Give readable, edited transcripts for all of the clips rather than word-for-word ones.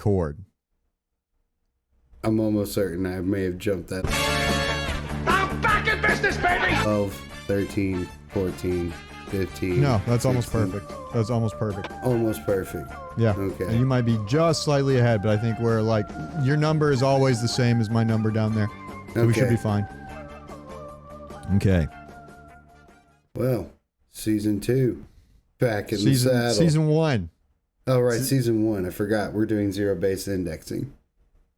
record. I'm almost certain I may have jumped that. I'm back in business, baby! 12, 13, 14, 15. No, that's 16. almost perfect. That's almost perfect. Almost perfect. Yeah. Okay. And you might be just slightly ahead, but I think we're like, your number is always the same as my number down there. So we should be fine. Okay. Well, season 2. Back in the saddle. Season 1. Oh, right. Season 1. I forgot. We're doing zero-based indexing.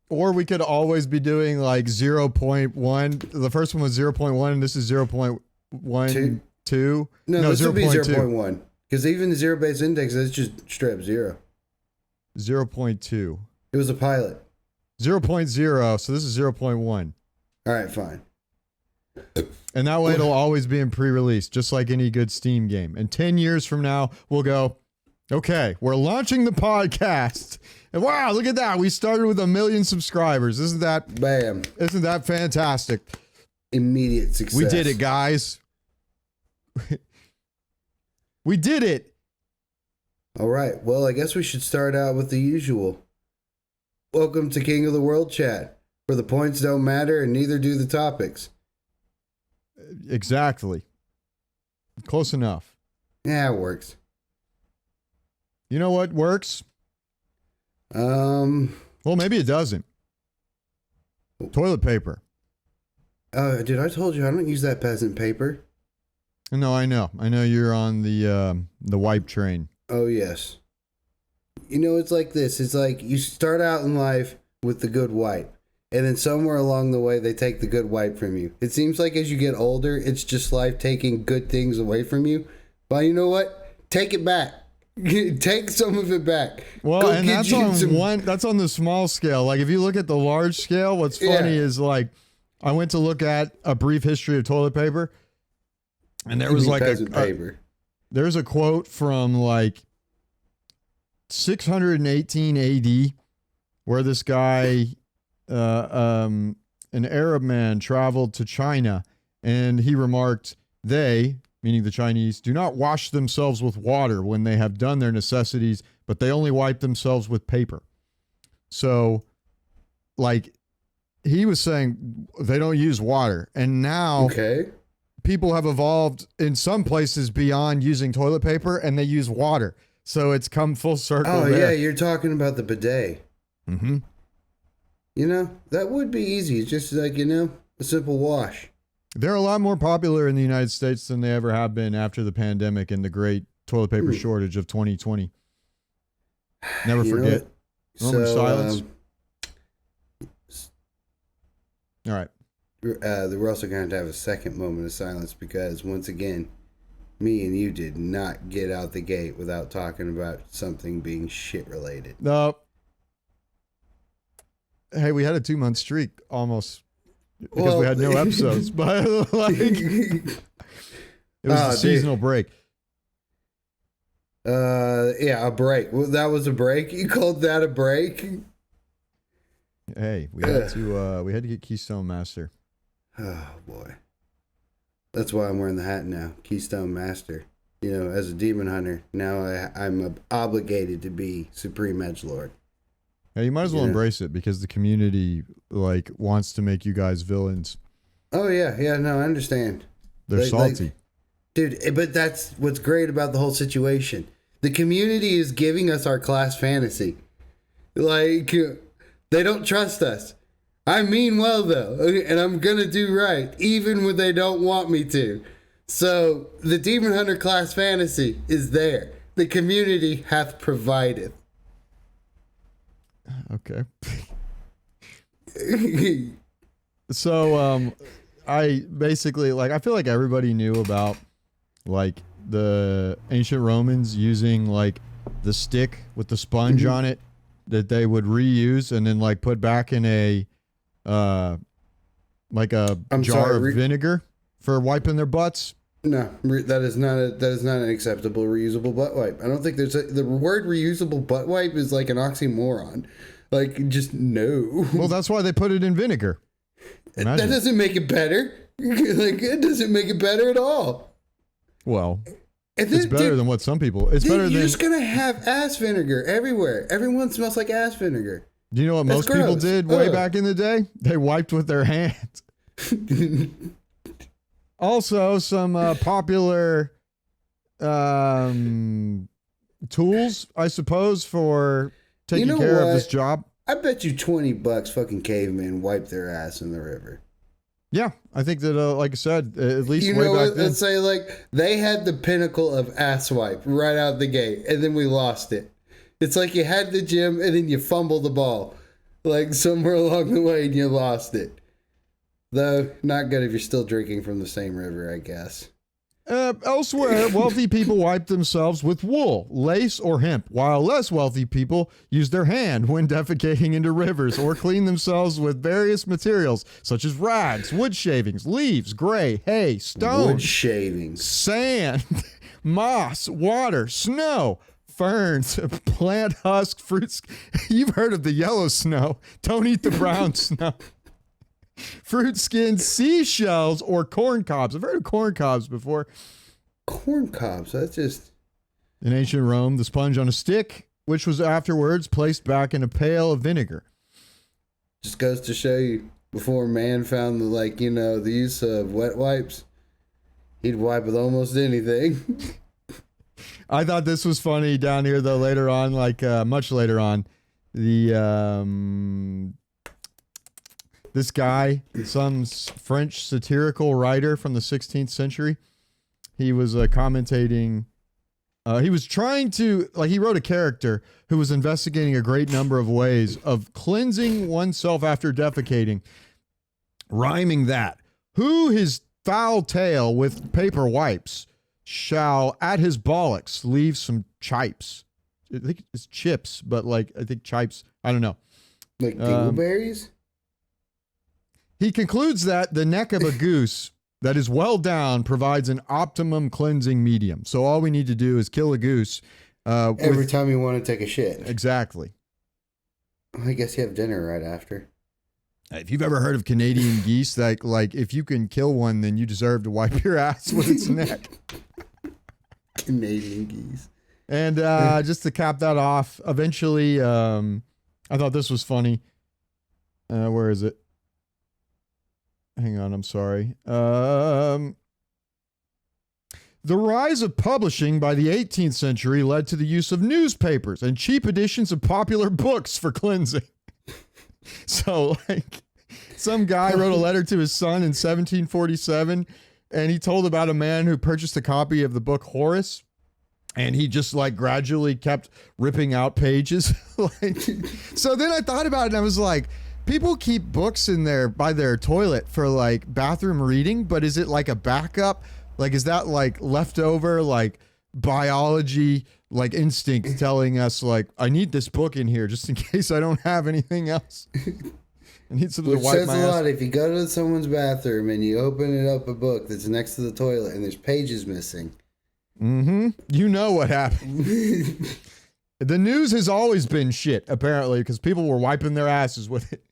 Or we could always be doing like 0.1. The first one was 0.1 and this is 0.12. No, this would be 0.1. Because even the zero-based index is just straight up 0. 0.2. It was a pilot. 0.0. So this is 0.1. All right, fine. And that way it'll always be in pre-release, just like any good Steam game. And 10 years from now, we'll go, okay, we're launching the podcast. And wow, look at that. We started with 1 million subscribers. Isn't that Bam. Isn't that fantastic? Immediate success. We did it, guys. We did it. All right. Well, I guess we should start out with the usual. Welcome to King of the World chat, where the points don't matter and neither do the topics. Exactly. Close enough. Yeah, it works. You know what works? Well, maybe it doesn't. Toilet paper. Dude, I told you I don't use that peasant paper. No, I know. I know you're on the wipe train. Oh, yes. You know, it's like this. It's like you start out in life with the good wipe, and then somewhere along the way, they take the good wipe from you. It seems like as you get older, it's just life taking good things away from you. But you know what? Take it back. Take some of it back. Well, Go and get that's on the small scale. Like if you look at the large scale, what's funny is like I went to look at a brief history of toilet paper, and there was like there's a quote from like 618 AD where this guy, an Arab man, traveled to China, and he remarked, they, meaning the Chinese, do not wash themselves with water when they have done their necessities, but they only wipe themselves with paper. So, like, he was saying they don't use water. And now people have evolved in some places beyond using toilet paper, and they use water. So it's come full circle. Oh, yeah, you're talking about the bidet. Mm-hmm. You know, that would be easy. It's just like, you know, a simple wash. They're a lot more popular in the United States than they ever have been after the pandemic and the great toilet paper shortage of 2020. Never forget. Moment of silence. All right. We're also going to have a second moment of silence because, once again, me and you did not get out the gate without talking about something being shit related. No. Hey, we had a 2-month streak almost. Because we had no episodes, but like it was a seasonal break. Yeah, a break. Well, that was a break. You called that a break? Hey, we had to get Keystone Master. Oh boy, that's why I'm wearing the hat now. Keystone Master. You know, as a demon hunter, now I'm obligated to be Supreme Edgelord. Yeah, you might as well embrace it because the community like wants to make you guys villains. Oh yeah, no, I understand. They're salty. Dude, but that's what's great about the whole situation. The community is giving us our class fantasy. Like, they don't trust us. I mean well though, and I'm gonna do right, even when they don't want me to. So the Demon Hunter class fantasy is there. The community hath provided. Okay. So, I basically, like, I feel like everybody knew about, like, the ancient Romans using, like, the stick with the sponge on it that they would reuse and then, like, put back in a, like a jar of vinegar for wiping their butts. No, that is not an acceptable reusable butt wipe. I don't think the word reusable butt wipe is like an oxymoron. Like, just no. Well, that's why they put it in vinegar. Imagine. That doesn't make it better. Like, it doesn't make it better at all. Well, And then, It's better dude, than what some people. It's dude, better you're than. just gonna have ass vinegar everywhere. Everyone smells like ass vinegar. Do you know what That's most people gross. did way Ugh. back in the day? They wiped with their hands. Also, some popular tools, I suppose, for taking know care of what? this job. I bet you $20 fucking cavemen wiped their ass in the river. Yeah, I think that, like I said, at least You way know back what? then. Let's say like they had the pinnacle of ass wipe right out the gate, and then we lost it. It's like you had the gym and then you fumbled the ball, like somewhere along the way, and you lost it. Though not good if you're still drinking from the same river, I guess. Elsewhere, wealthy people wipe themselves with wool, lace, or hemp, while less wealthy people use their hand when defecating into rivers or clean themselves with various materials such as rags, wood shavings, leaves, gray, hay, stone, Wood shavings. sand, moss, water, snow, ferns, plant husk, fruits. You've heard of the yellow snow. Don't eat the brown snow. Fruit skins, seashells, or corn cobs. I've heard of corn cobs before. Corn cobs. That's just. In ancient Rome, the sponge on a stick, which was afterwards placed back in a pail of vinegar. Just goes to show you, before man found the the use of wet wipes, he'd wipe with almost anything. I thought this was funny down here, though, later on, much later on. This guy, some French satirical writer from the 16th century, he was commentating. He was trying to, he wrote a character who was investigating a great number of ways of cleansing oneself after defecating, rhyming that, who his foul tail with paper wipes shall at his bollocks leave some chipes. I think it's chips, but I think chipes, I don't know. Like dingleberries? He concludes that the neck of a goose that is well down provides an optimum cleansing medium. So all we need to do is kill a goose. Every time you want to take a shit. Exactly. I guess you have dinner right after. If you've ever heard of Canadian geese, if you can kill one, then you deserve to wipe your ass with its neck. Canadian geese. And just to cap that off, eventually, I thought this was funny. Where is it? Hang on, I'm sorry. The rise of publishing by the 18th century led to the use of newspapers and cheap editions of popular books for cleansing. So, some guy wrote a letter to his son in 1747, and he told about a man who purchased a copy of the book Horace, and he just gradually kept ripping out pages. So then I thought about it, and I was like, people keep books by their toilet for bathroom reading, but is it a backup? Is that leftover biology instinct telling us I need this book in here just in case I don't have anything else? I need something Which to wipe says my a ass. lot. If you go to someone's bathroom and you open it up a book that's next to the toilet and there's pages missing. Mm-hmm. You know what happened. The news has always been shit, apparently, because people were wiping their asses with it.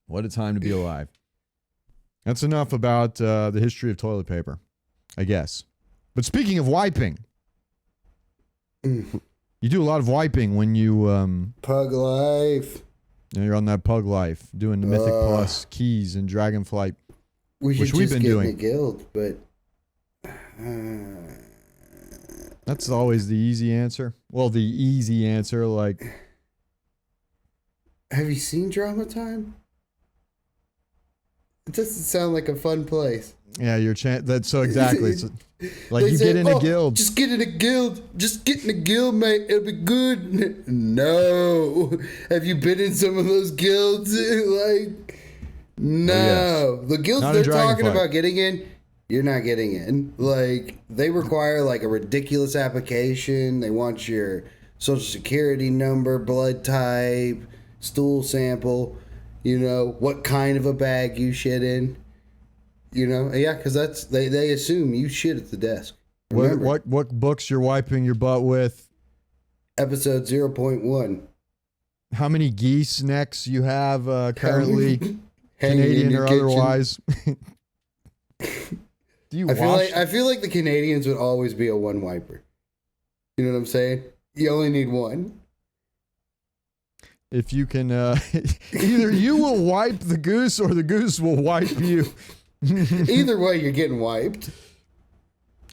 What a time to be alive. That's enough about the history of toilet paper, I guess. But speaking of wiping, you do a lot of wiping when you... Pug life. You're on that pug life, doing the Mythic Plus keys and Dragonflight, We which should we've just been get doing. in a guild, but... That's always the easy answer. Well, the easy answer, Have you seen Drama Time? It doesn't sound like a fun place. Yeah, that's so exactly. It's They you say, get in a guild. Just get in a guild. Just get in a guild, mate. It'll be good. No. Have you been in some of those guilds? No. Oh, yes. The guilds Not in they're talking Dragonflight. about getting in, you're not getting in. They require a ridiculous application. They want your social security number, blood type, stool sample, what kind of a bag you shit in. Yeah, because they assume you shit at the desk. Remember, What books you're wiping your butt with? episode 0.1. How many geese necks you have currently, Hanging in Canadian your or kitchen. otherwise? Do you I feel like the Canadians would always be a one wiper. You know what I'm saying? You only need one. If you can, either you will wipe the goose or the goose will wipe you. Either way, you're getting wiped.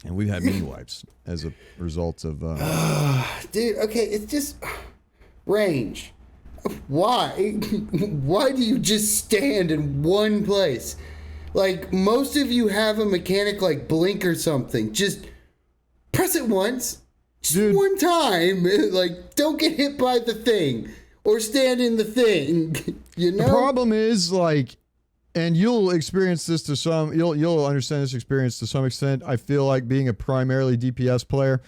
And we've had many wipes as a result of. Dude, okay, it's just range. Why? Why do you just stand in one place? Like, most of you have a mechanic like blink or something. Just press it once. Just Dude. one time. Like, don't get hit by the thing. Or stand in the thing. You know? The problem is, like, and you'll experience this to some, you'll understand this experience to some extent. I feel like being a primarily DPS player,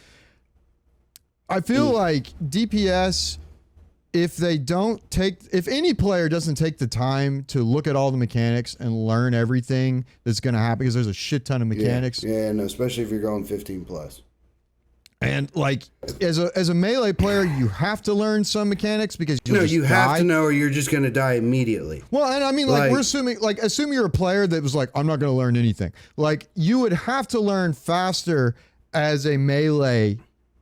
I feel like DPS, if any player doesn't take the time to look at all the mechanics and learn everything that's going to happen, because there's a shit ton of mechanics. Yeah, no, especially if you're going 15 plus. And like as a melee player, you have to learn some mechanics because you have to know, or you're just gonna die immediately. Well, and I mean, like we're assuming, like assume you're a player that was like, I'm not gonna learn anything. Like you would have to learn faster as a melee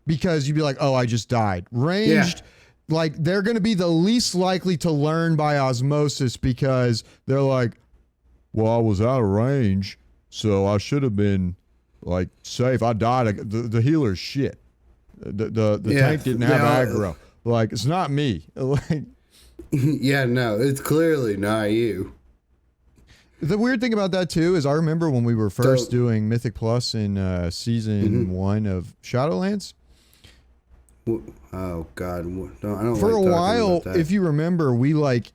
because you'd be like, oh, I just died. Ranged, like they're gonna be the least likely to learn by osmosis because they're like, well, I was out of range, so I should have been. Like, safe. I died. The healer's shit. The tank didn't have aggro. Like, it's not me. Like, yeah, no, it's clearly not you. The weird thing about that, too, is I remember when we were first doing Mythic Plus in season 1 of Shadowlands. Oh, God. No, I don't For like a while, about that. if you remember, we, like,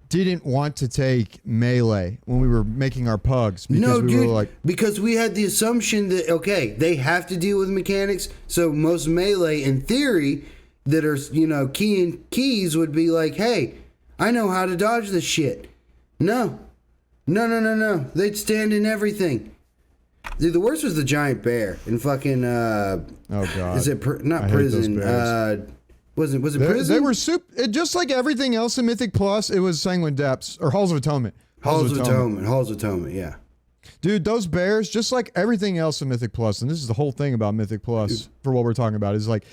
didn't want to take melee when we were making our pugs because we were like, because we had the assumption that okay, they have to deal with mechanics, so most melee in theory that are keys would be like, hey, I know how to dodge this shit. No, they'd stand in everything. Dude, the worst was the giant bear in fucking oh god, is it not prison? Was it prison? They were just like everything else in Mythic Plus. It was Sanguine Depths or Halls of Atonement. Halls of Atonement, yeah. Dude, those bears, just like everything else in Mythic Plus, and this is the whole thing about Mythic Plus for what we're talking about, is like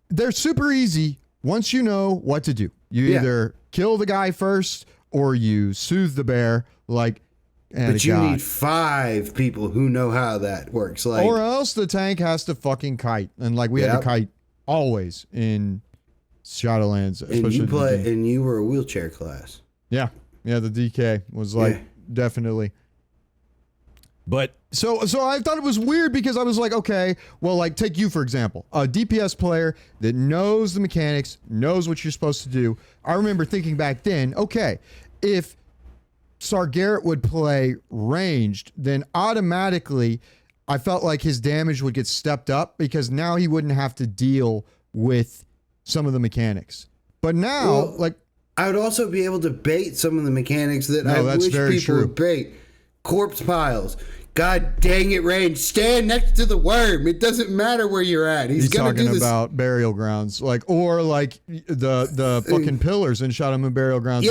they're super easy once you know what to do. You either kill the guy first or you soothe the bear, like. But you need 5 people who know how that works, like, or else the tank has to fucking kite, and like we had to kite. Always in Shadowlands, especially and you were a wheelchair class. Yeah, the DK was like definitely. But so I thought it was weird because I was like, okay, well, like take you for example, a DPS player that knows the mechanics, knows what you're supposed to do. I remember thinking back then, okay, if Sargarrett would play ranged, then automatically I felt like his damage would get stepped up because now he wouldn't have to deal with some of the mechanics. But now, I would also be able to bait some of the mechanics that I wish people would bait. Corpse piles. God dang it, Range. Stand next to the worm. It doesn't matter where you're at. He's going to do this. Talking about burial grounds. Or the fucking pillars in Shadow Moon Burial Grounds.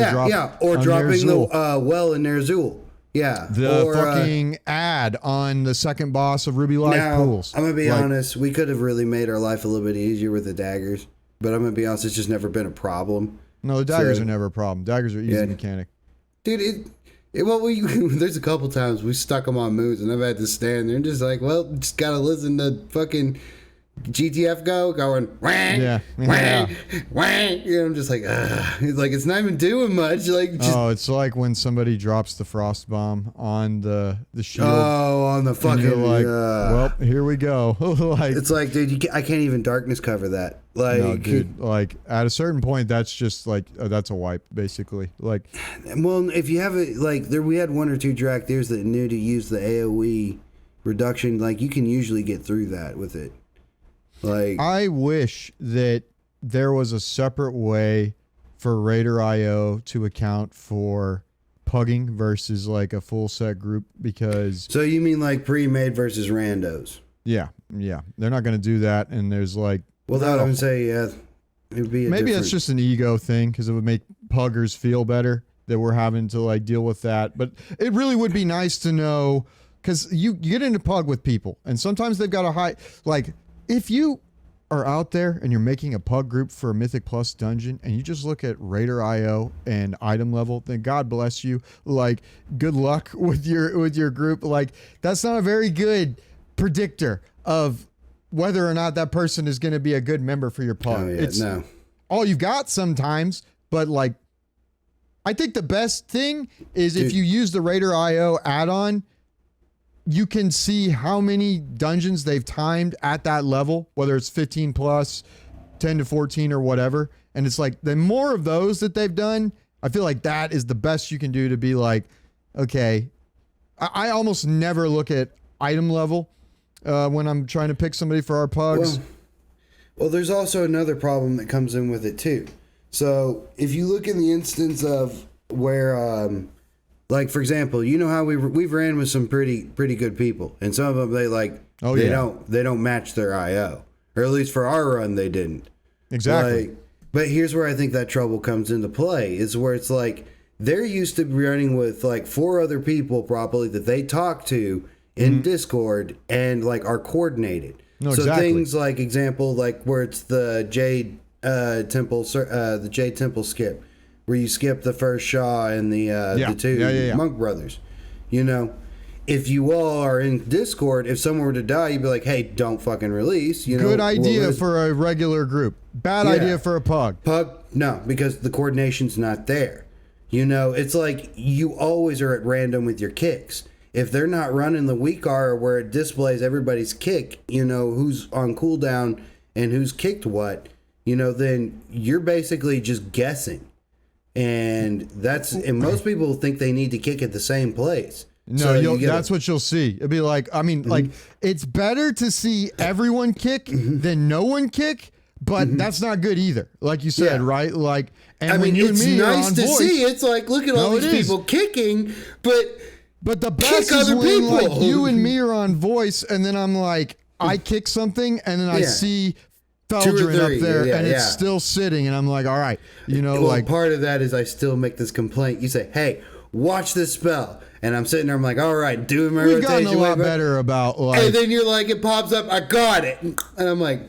Or dropping the well in Nerzul. Yeah. The fucking ad on the second boss of Ruby Life Pools. I'm going to be honest. We could have really made our life a little bit easier with the daggers. But I'm going to be honest, it's just never been a problem. No, the daggers are never a problem. Daggers are easy mechanic. Dude, there's a couple times we stuck them on moves and I've had to stand there and just like, well, just got to listen to fucking GTF going, wang, wang, wang. You know, I'm just like, it's like, it's not even doing much. Like, just, it's like when somebody drops the frost bomb on the shield. Oh, on the fucking. You're like, well, here we go. Like, it's like, dude, I can't even darkness cover that. Like, no, dude, like at a certain point, that's just like that's a wipe, basically. Like, well, if you have it, like we had 1 or 2 Draktheirs that knew to use the AOE reduction. Like, you can usually get through that with it. Like, I wish that there was a separate way for Raider IO to account for pugging versus like a full set group, because so you mean like pre-made versus randos? Yeah, they're not going to do that, and there's like, well, that I would say, it would be maybe it's just an ego thing because it would make puggers feel better that we're having to like deal with that. But it really would be nice to know because you get into pug with people, and sometimes they've got a high, like, if you are out there and you're making a pug group for a Mythic Plus dungeon, and you just look at Raider IO and item level, then God bless you. Like, good luck with your group. Like, that's not a very good predictor of whether or not that person is going to be a good member for your pug. Oh, yeah, it's no. all you've got sometimes, but like, I think the best thing is if you use the Raider IO add-on, you can see how many dungeons they've timed at that level, whether it's 15 plus, 10 to 14 or whatever. And it's like, the more of those that they've done, I feel like that is the best you can do to be like, okay, I almost never look at item level when I'm trying to pick somebody for our pugs. Well, there's also another problem that comes in with it too. So if you look in the instance of where, like for example, you know how we've ran with some pretty good people, and some of them they don't match their IO, or at least for our run they didn't. Exactly. But here's where I think that trouble comes into play, is where it's like they're used to running with like 4 other people probably that they talk to in Discord and like are coordinated. No, so exactly. Things like example, like where it's the Jade Temple skip, where you skip the first Shaw and the 2 Monk brothers. You know, if you all are in Discord, if someone were to die, you'd be like, hey, don't fucking release. You know, good idea for a regular group. Bad idea for a pug. Pug, no, because the coordination's not there. You know, it's like you always are at random with your kicks. If they're not running the weak R where it displays everybody's kick, you know, who's on cooldown and who's kicked what, you know, then you're basically just guessing. And most people think they need to kick at the same place. No, so that's what you'll see. It'll be like, I mean, like, it's better to see everyone kick than no one kick, but that's not good either. Like you said, right? Like, and I mean, when you it's and me are nice on to voice, see. It's like, look at all these people kicking, but the best is when like you and me are on voice, and then I'm like, I kick something, and then I see Feldrin up there, and it's still sitting, and I'm like, all right, you know, well, like part of that is I still make this complaint. You say, hey, watch this spell, and I'm sitting there, I'm like, all right, doing my rotation. We've gotten a lot better about like, and then you're like, it pops up, I got it, and I'm like,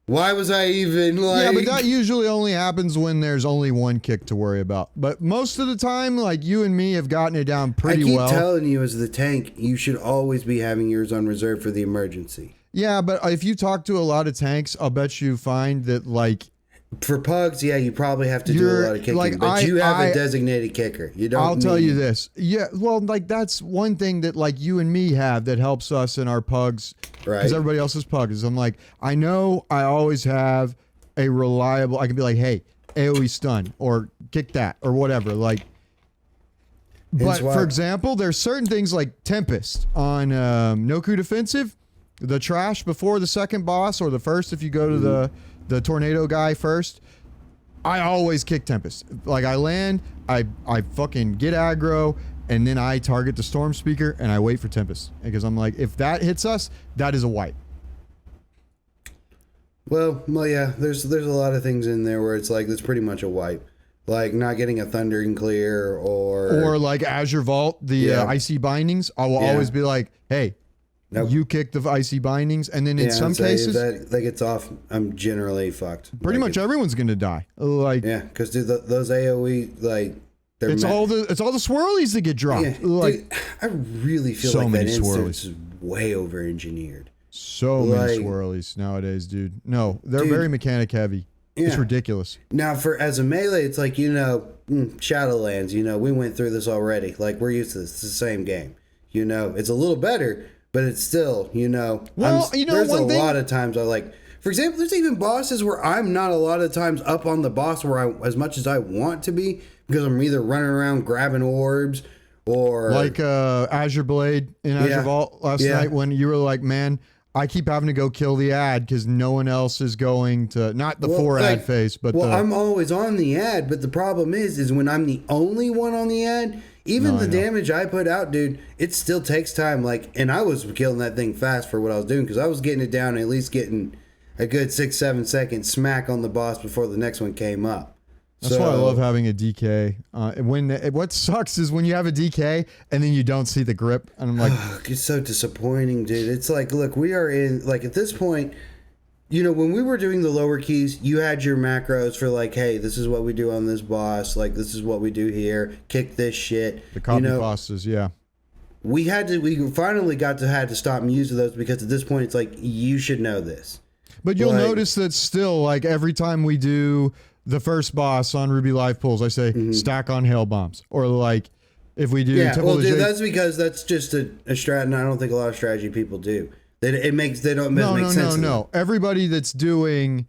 why was I even like? Yeah, but that usually only happens when there's only one kick to worry about. But most of the time, like you and me have gotten it down pretty well. I keep telling you, as the tank, you should always be having yours on reserve for the emergency. Yeah, but if you talk to a lot of tanks, I'll bet you find that like for pugs, yeah, you probably have to do a lot of kicking, like, but you have a designated kicker. You don't. I'll tell you this. Yeah, well, like that's one thing that like you and me have that helps us in our pugs, right? Because everybody else's pugs. I'm like, I know I always have a reliable. I can be like, hey, AOE stun or kick that or whatever. Like, but for example, there's certain things like Tempest on Noku defensive, the trash before the second boss or the first if you go to the tornado guy first. I always kick Tempest. Like I land, I fucking get aggro, and then I target the Storm Speaker and I wait for Tempest. Because I'm like, if that hits us, that is a wipe. Well, yeah, there's a lot of things in there where it's like, that's pretty much a wipe. Like not getting a Thundering Clear or like Azure Vault, the Icy Bindings. I will always be like, hey, you kick the Icy Bindings, and then in some cases that gets off, I'm generally fucked. Pretty much everyone's gonna die. Like because those AOE like it's all the swirlies that get dropped. Yeah, like dude, I really feel like that instance is way over engineered. So many swirlies nowadays, dude. No, they're very mechanic heavy. Yeah. It's ridiculous. Now, as a melee, it's like, Shadowlands, we went through this already. Like, we're used to this. It's the same game. It's a little better, but it's still, Well, there's a lot of times I like, for example, there's even bosses where I'm not a lot of times up on the boss as much as I want to be, because I'm either running around grabbing orbs or... Like Azure Blade in Azure Vault last night when you were like, man... I keep having to go kill the ad because no one else is going to, not the 4 ad phase, but I'm always on the ad, but the problem is when I'm the only one on the ad, even the damage I put out, dude, it still takes time. Like, and I was killing that thing fast for what I was doing because I was getting it down and at least getting a good 6-7 second smack on the boss before the next one came up. That's why I love having a DK. What sucks is when you have a DK and then you don't see the grip, and I'm like, it's so disappointing, dude. It's like, look, we are in like at this point. You know, when we were doing the lower keys, you had your macros for like, hey, this is what we do on this boss. Like, this is what we do here. Kick this shit. The copy bosses, yeah. We finally had to stop using those because at this point, it's like, you should know this. But you'll notice that still, like, every time we do the first boss on Ruby Live Pools, I say, stack on hail bombs. Or, like, if we do... Yeah, well, dude, that's because that's just a strat, and I don't think a lot of strategy people do. They don't make sense. No. Everybody that's doing,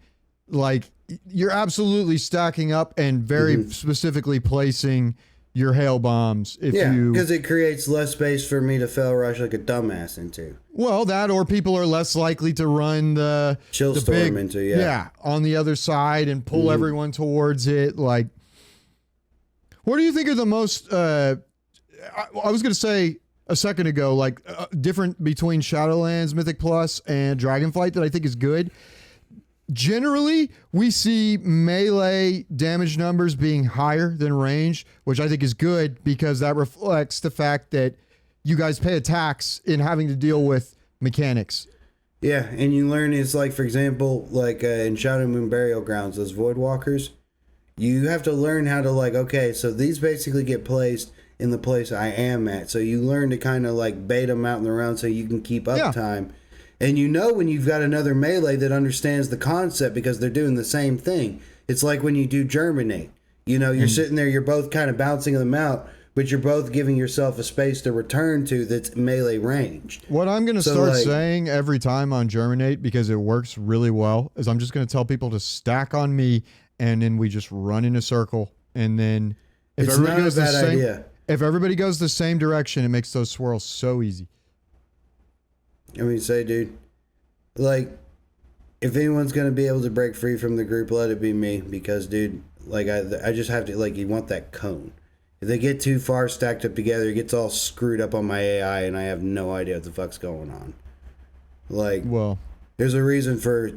like, you're absolutely stacking up and very specifically placing your hail bombs. Because it creates less space for me to fail rush like a dumbass into. Well, that or people are less likely to run the chill storm into, on the other side and pull everyone towards it. Like, what do you think are the most? I was going to say a second ago, like different between Shadowlands, Mythic Plus, and Dragonflight that I think is good. Generally, we see melee damage numbers being higher than range, which I think is good because that reflects the fact that you guys pay a tax in having to deal with mechanics. Yeah, and you learn it's like, for example, like in Shadow Moon Burial Grounds, those Void Walkers, you have to learn how to like, okay, so these basically get placed in the place I am at. So you learn to kind of like bait them out in the round so you can keep up time. And you know when you've got another melee that understands the concept because they're doing the same thing. It's like when you do Germinate. You know, you're sitting there, you're both kind of bouncing them out, but you're both giving yourself a space to return to that's melee ranged. What I'm going to start saying every time on Germinate, because it works really well, is I'm just going to tell people to stack on me, and then we just run in a circle. And then if everybody goes if everybody goes the same direction, it makes those swirls so easy. I mean, dude, like, if anyone's going to be able to break free from the group, let it be me. Because, dude, like, I just have to, like, you want that cone. If they get too far stacked up together, it gets all screwed up on my AI, and I have no idea what the fuck's going on. Like, well, there's a reason for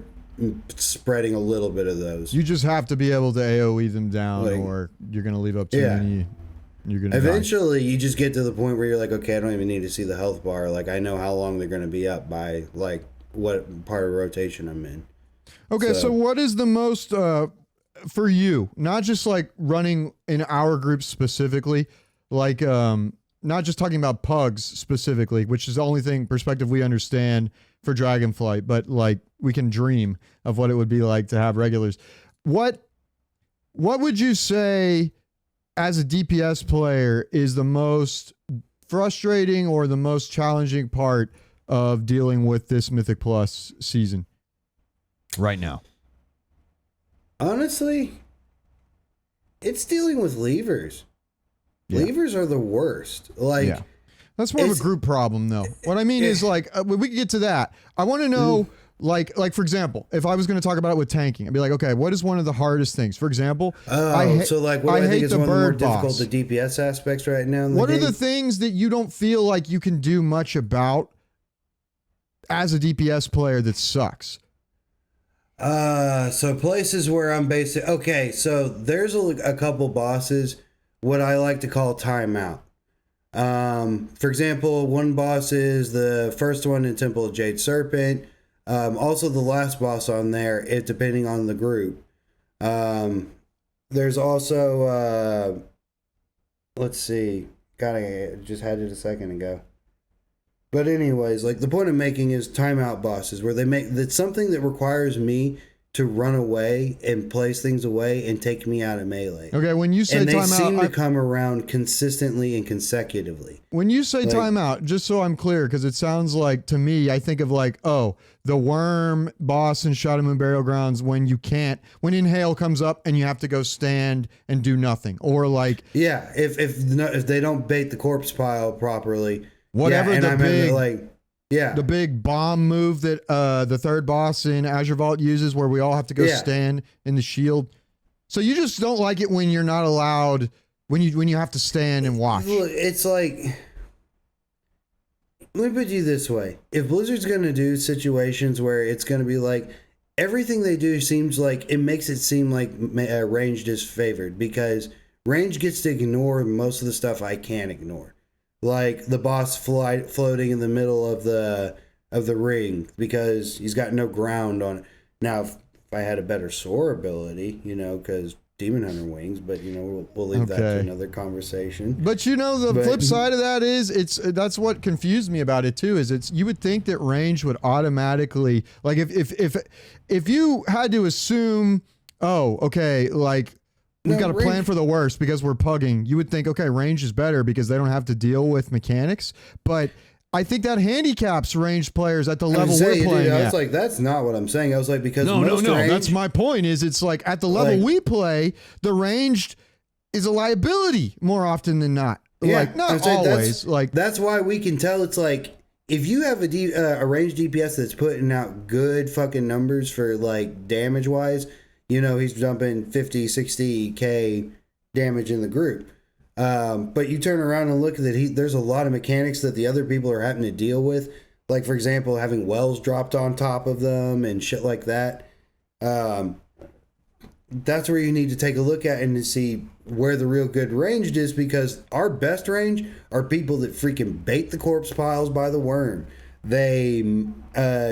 spreading a little bit of those. You just have to be able to AoE them down, like, or you're going to leave up too many. You're gonna eventually die. You just get to the point where you're like, okay, I don't even need to see the health bar. Like, I know how long they're going to be up by, like, what part of rotation I'm in. Okay, so what is the most, for you, not just, like, running in our group specifically, like, not just talking about PUGs specifically, which is the only perspective we understand for Dragonflight, but, like, we can dream of what it would be like to have regulars. What would you say, as a DPS player, is the most frustrating or the most challenging part of dealing with this Mythic Plus season right now? Honestly, it's dealing with levers. Yeah. Levers are the worst. Like, yeah. That's more of a group problem, though. What I mean is, like, we can get to that. I want to know... Like for example, if I was going to talk about it with tanking, I'd be like, okay, what is one of the hardest things? For example, so like what I think is one of the more difficult the DPS aspects right now. What are the things that you don't feel like you can do much about as a DPS player that sucks? So places where I'm basic. Okay, so there's a couple bosses, what I like to call timeout. For example, one boss is the first one in Temple of Jade Serpent. Also the last boss on there, depending on the group. There's also, let's see, just had it a second ago. But anyways, like, the point I'm making is timeout bosses, where that's something that requires me to run away and place things away and take me out of melee. Okay, when you say timeout... And they seem to come around consistently and consecutively. When you say timeout, just so I'm clear, because it sounds like, to me, I think of like, the worm boss in Shadow Moon Burial Grounds when Inhale comes up and you have to go stand and do nothing. Or like... Yeah, if they don't bait the corpse pile properly... Whatever the big bomb move that the third boss in Azure Vault uses, where we all have to go stand in the shield. So you just don't like it when you're not allowed, when you have to stand and watch. It's like, let me put you this way: if Blizzard's going to do situations where it's going to be like, everything they do seems like it makes it seem like ranged is favored because range gets to ignore most of the stuff I can't ignore, like the boss floating in the middle of the ring because he's got no ground on it. Now, if I had a better soar ability, because Demon Hunter wings, but we'll leave that to another conversation. But the flip side of that is that's what confused me about it too. Is you would think that range would automatically, like, if you had to assume, we've got to plan for the worst because we're pugging, you would think, okay, range is better because they don't have to deal with mechanics. But I think that handicaps ranged players at the level we're playing I at. was like, that's not what I'm saying. I was like, because no. range, That's my point. Is it's like at the level we play, the ranged is a liability more often than not. Yeah, like not always. That's why we can tell. It's like if you have a ranged DPS that's putting out good fucking numbers for like damage wise, he's dumping 50, 60K damage in the group. But you turn around and look at it, there's a lot of mechanics that the other people are having to deal with. Like, for example, having wells dropped on top of them and shit like that. That's where you need to take a look at and to see where the real good ranged is, because our best range are people that freaking bait the corpse piles by the worm. They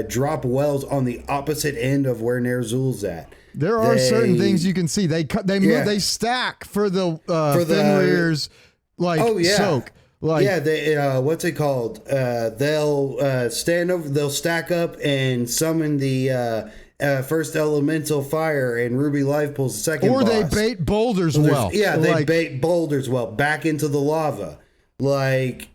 drop wells on the opposite end of where Nerzul's at. There are certain things you can see. They move, they stack for the Fenrir's soak. They what's it called? They'll they'll stack up and summon the first elemental fire, and Ruby Life pulls the second. Or boss. they bait boulders well. Yeah, they bait boulders well back into the lava. Dude,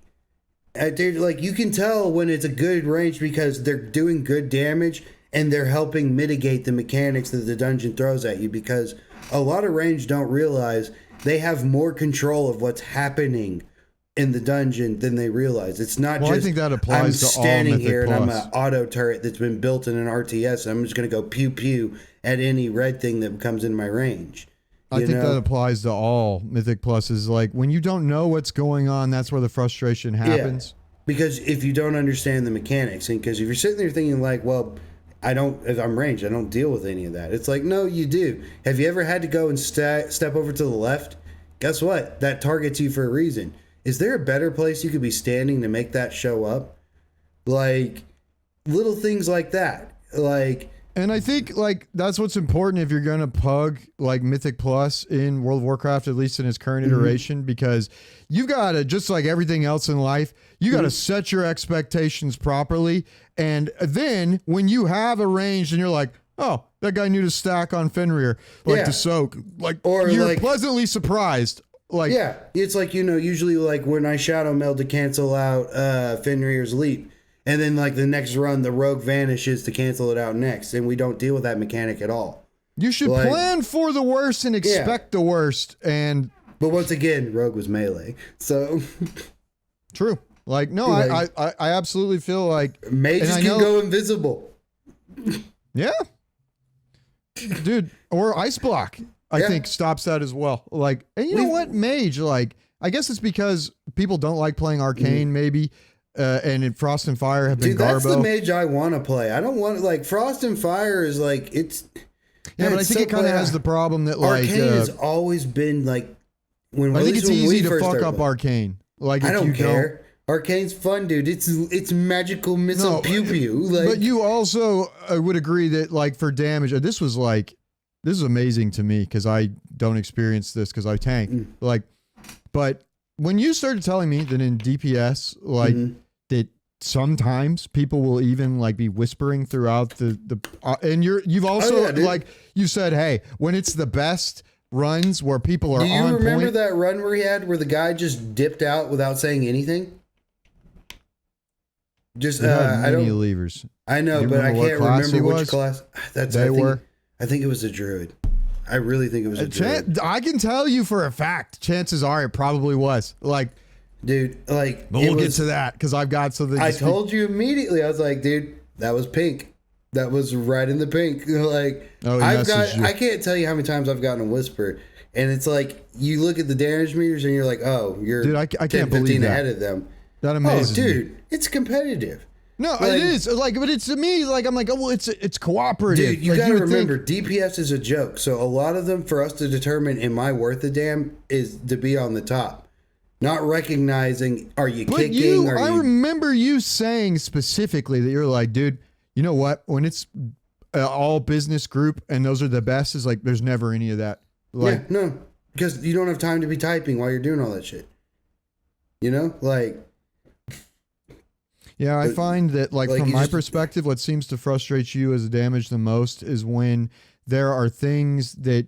you can tell when it's a good range because they're doing good damage. And they're helping mitigate the mechanics that the dungeon throws at you, because a lot of range don't realize they have more control of what's happening in the dungeon than they realize. It's not just, I think that applies I'm to standing all here and Mythic I'm Plus. an auto turret that's been built in an RTS. And I'm just going to go pew pew at any red thing that comes in my range. I think that applies to all Mythic Pluses. Like, when you don't know what's going on, that's where the frustration happens. Yeah. Because if you don't understand the mechanics, and because if you're sitting there thinking like, well, if I'm ranged, I don't deal with any of that. It's like, no, you do. Have you ever had to go and step over to the left? Guess what? That targets you for a reason. Is there a better place you could be standing to make that show up? Like, little things like that. And I think that's what's important if you're going to pug Mythic Plus in World of Warcraft, at least in its current iteration, because you've got to, just like everything else in life, you got to set your expectations properly. And then when you have a range and you're like, oh, that guy knew to stack on Fenrir, to soak, or you're pleasantly surprised. It's like, usually when I shadow meld to cancel out Fenrir's leap. And then, the next run, the rogue vanishes to cancel it out next. And we don't deal with that mechanic at all. You should plan for the worst and expect the worst. But once again, rogue was melee. So. True. I absolutely feel like. Mages can go invisible. Yeah. Dude. Or Ice Block, I think, stops that as well. And you know what? Mage, I guess it's because people don't like playing Arcane, maybe. And in Frost and Fire have been Dude, that's the mage I want to play. I don't want Frost and Fire is it's. Yeah, but I think it kind of has the problem that Arcane has always been when I think it's easy to fuck up playing. Arcane. I don't care. Arcane's fun, dude. It's magical missile pew pew. But you also would agree that for damage, this is amazing to me because I don't experience this because I tank. But when you started telling me that in DPS, that sometimes people will even be whispering throughout the and you've also you said, hey, when it's the best runs where people are on point. Do you remember that run where he had where the guy just dipped out without saying anything? Just I don't levers. I know, but I can't remember which class. I think it was a druid. I really think it was a druid. I can tell you for a fact. Chances are it probably was. Dude, but we'll get to that because I've got something. I told you immediately. I was like, dude, that was pink. That was right in the pink. I can't tell you how many times I've gotten a whisper, and it's you look at the damage meters and you're like, oh, you're dude, I can't 10, 15 believe that. ahead of them. That amazes me. Dude, it's competitive. No, it is like, but it's to me like I'm like, oh well, it's cooperative. Dude, you like, gotta would remember, think, DPS is a joke. So a lot of them, for us to determine am I worth a damn, is to be on the top, not recognizing are you but kicking? I remember you saying specifically that you're like, dude, you know what? When it's all business group and those are the best, is like there's never any of that. Like, yeah, no, because you don't have time to be typing while you're doing all that shit. You know, like. Yeah, I find that, like from my just, perspective, what seems to frustrate you as a damage the most is when there are things that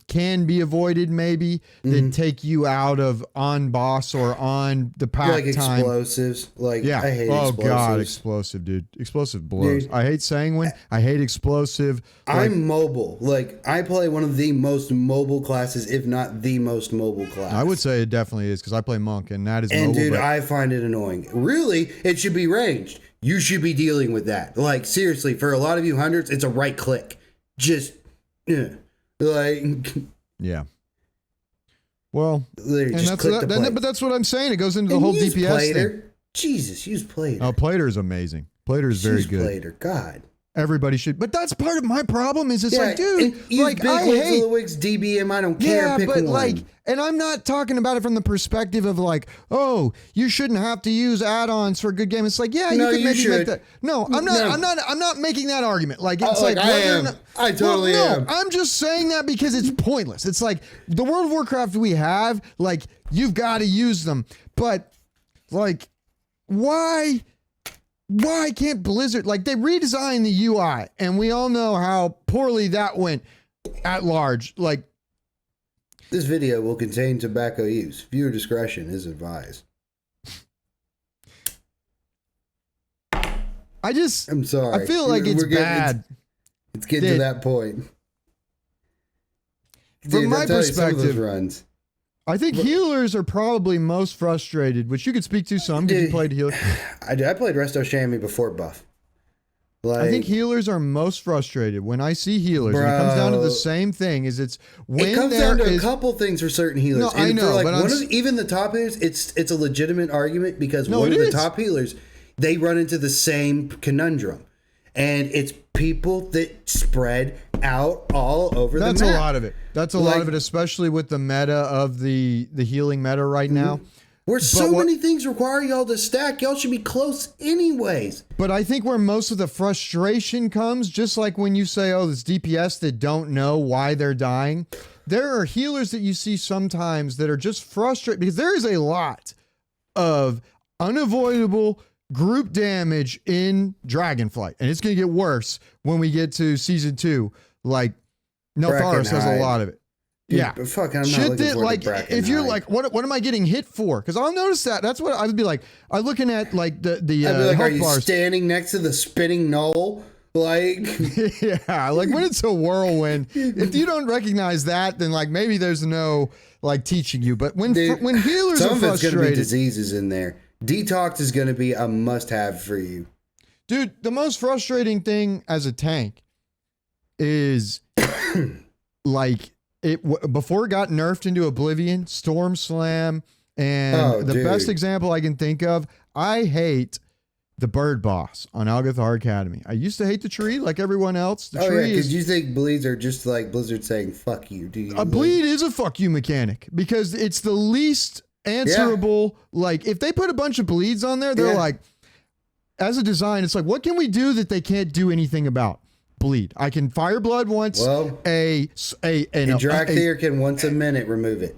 can be avoided, maybe that take you out of on boss or on the pack like time. Explosives. Like, Yeah. I hate oh explosives. God, explosive, dude. Explosive blows. Dude. I hate sanguine. I hate explosive. I'm mobile. Like, I play one of the most mobile classes, if not the most mobile class. I would say it definitely is because I play monk and that is And mobile. dude, but I find it annoying. Really, it should be ranged. You should be dealing with that. Like, seriously, for a lot of you hundreds, it's a right click. Just, like. yeah. Well, Literally, and just that's click the play. but that's what I'm saying. It goes into the And whole use DPS thing. Plater. Jesus, use Plater. Oh, Plater is amazing. Plater is very Use good. Plater. God. Everybody should, but that's part of my problem. Is it's Yeah, like, dude, and use like big I wigs, hate. little wigs, DBM. I don't care. Yeah, Pick but one. like, and I'm not talking about it from the perspective of like, oh, you shouldn't have to use add-ons for a good game. It's like, yeah, No, you could you maybe should. make that. No, I'm not. No. I'm not making that argument. Like, it's like, like I whether or am. not- I totally well, no, am. I'm just saying that because it's pointless. It's like the World of Warcraft we have. Like, you've got to use them, but like, why? Why can't Blizzard, like they redesigned the UI and we all know how poorly that went at large. Like, This video will contain tobacco use. Viewer discretion is advised. I'm sorry. I feel like it's getting- bad. It's getting to that point. From my I'll tell you, some of those perspective, runs. I think healers are probably most frustrated, which you could speak to some because you Dude, played healer. I played Resto Chamois before buff. Like, I think healers are most frustrated when I see healers. And it comes down to the same thing: is it's when it comes there down to is a couple things for certain healers. No, I And know, for like but I'm one s- of even the top healers, it's a legitimate argument because No, one it of the is. top healers, they run into the same conundrum, and it's people that spread out all over the map. That's a lot of it. That's a lot Like- of it, especially with the meta of the healing meta right now. Where so what- many things require y'all to stack, y'all should be close anyways. But I think where most of the frustration comes, just like when you say, oh, this DPS that don't know why they're dying, there are healers that you see sometimes that are just frustrated because there is a lot of unavoidable group damage in Dragonflight. And it's going to get worse when we get to season 2. Like, Neltharis has a Brackenhide. lot of it. Dude, Yeah. but fuck, I'm not Shit looking that, forward like, to Brackenhide. if you're like, what am I getting hit for? Because I'll notice that. That's what I would be like. I'm looking at like the I'd be like, health are you bars. standing next to the spinning knoll? Like, Yeah, like when it's a whirlwind, if you don't recognize that, then like maybe there's no like teaching you. But when dude, when healers some are of it's going to be frustrated, diseases in there. Detox is going to be a must-have for you. dude, the most frustrating thing as a tank is like before it got nerfed into Oblivion, Storm Slam, and Oh, the dude. best example I can think of, I hate the bird boss on Algathar Academy. I used to hate the tree like everyone else. The Oh, yeah, tree because is you think bleeds are just like Blizzard saying, fuck you, do you? a bleed is a fuck you mechanic because it's the least answerable. Like if they put a bunch of bleeds on there, they're Yeah. like, as a design, it's like, what can we do that they can't do anything about? Bleed. I can fire blood once. Well, a Drakthir can once a minute remove it.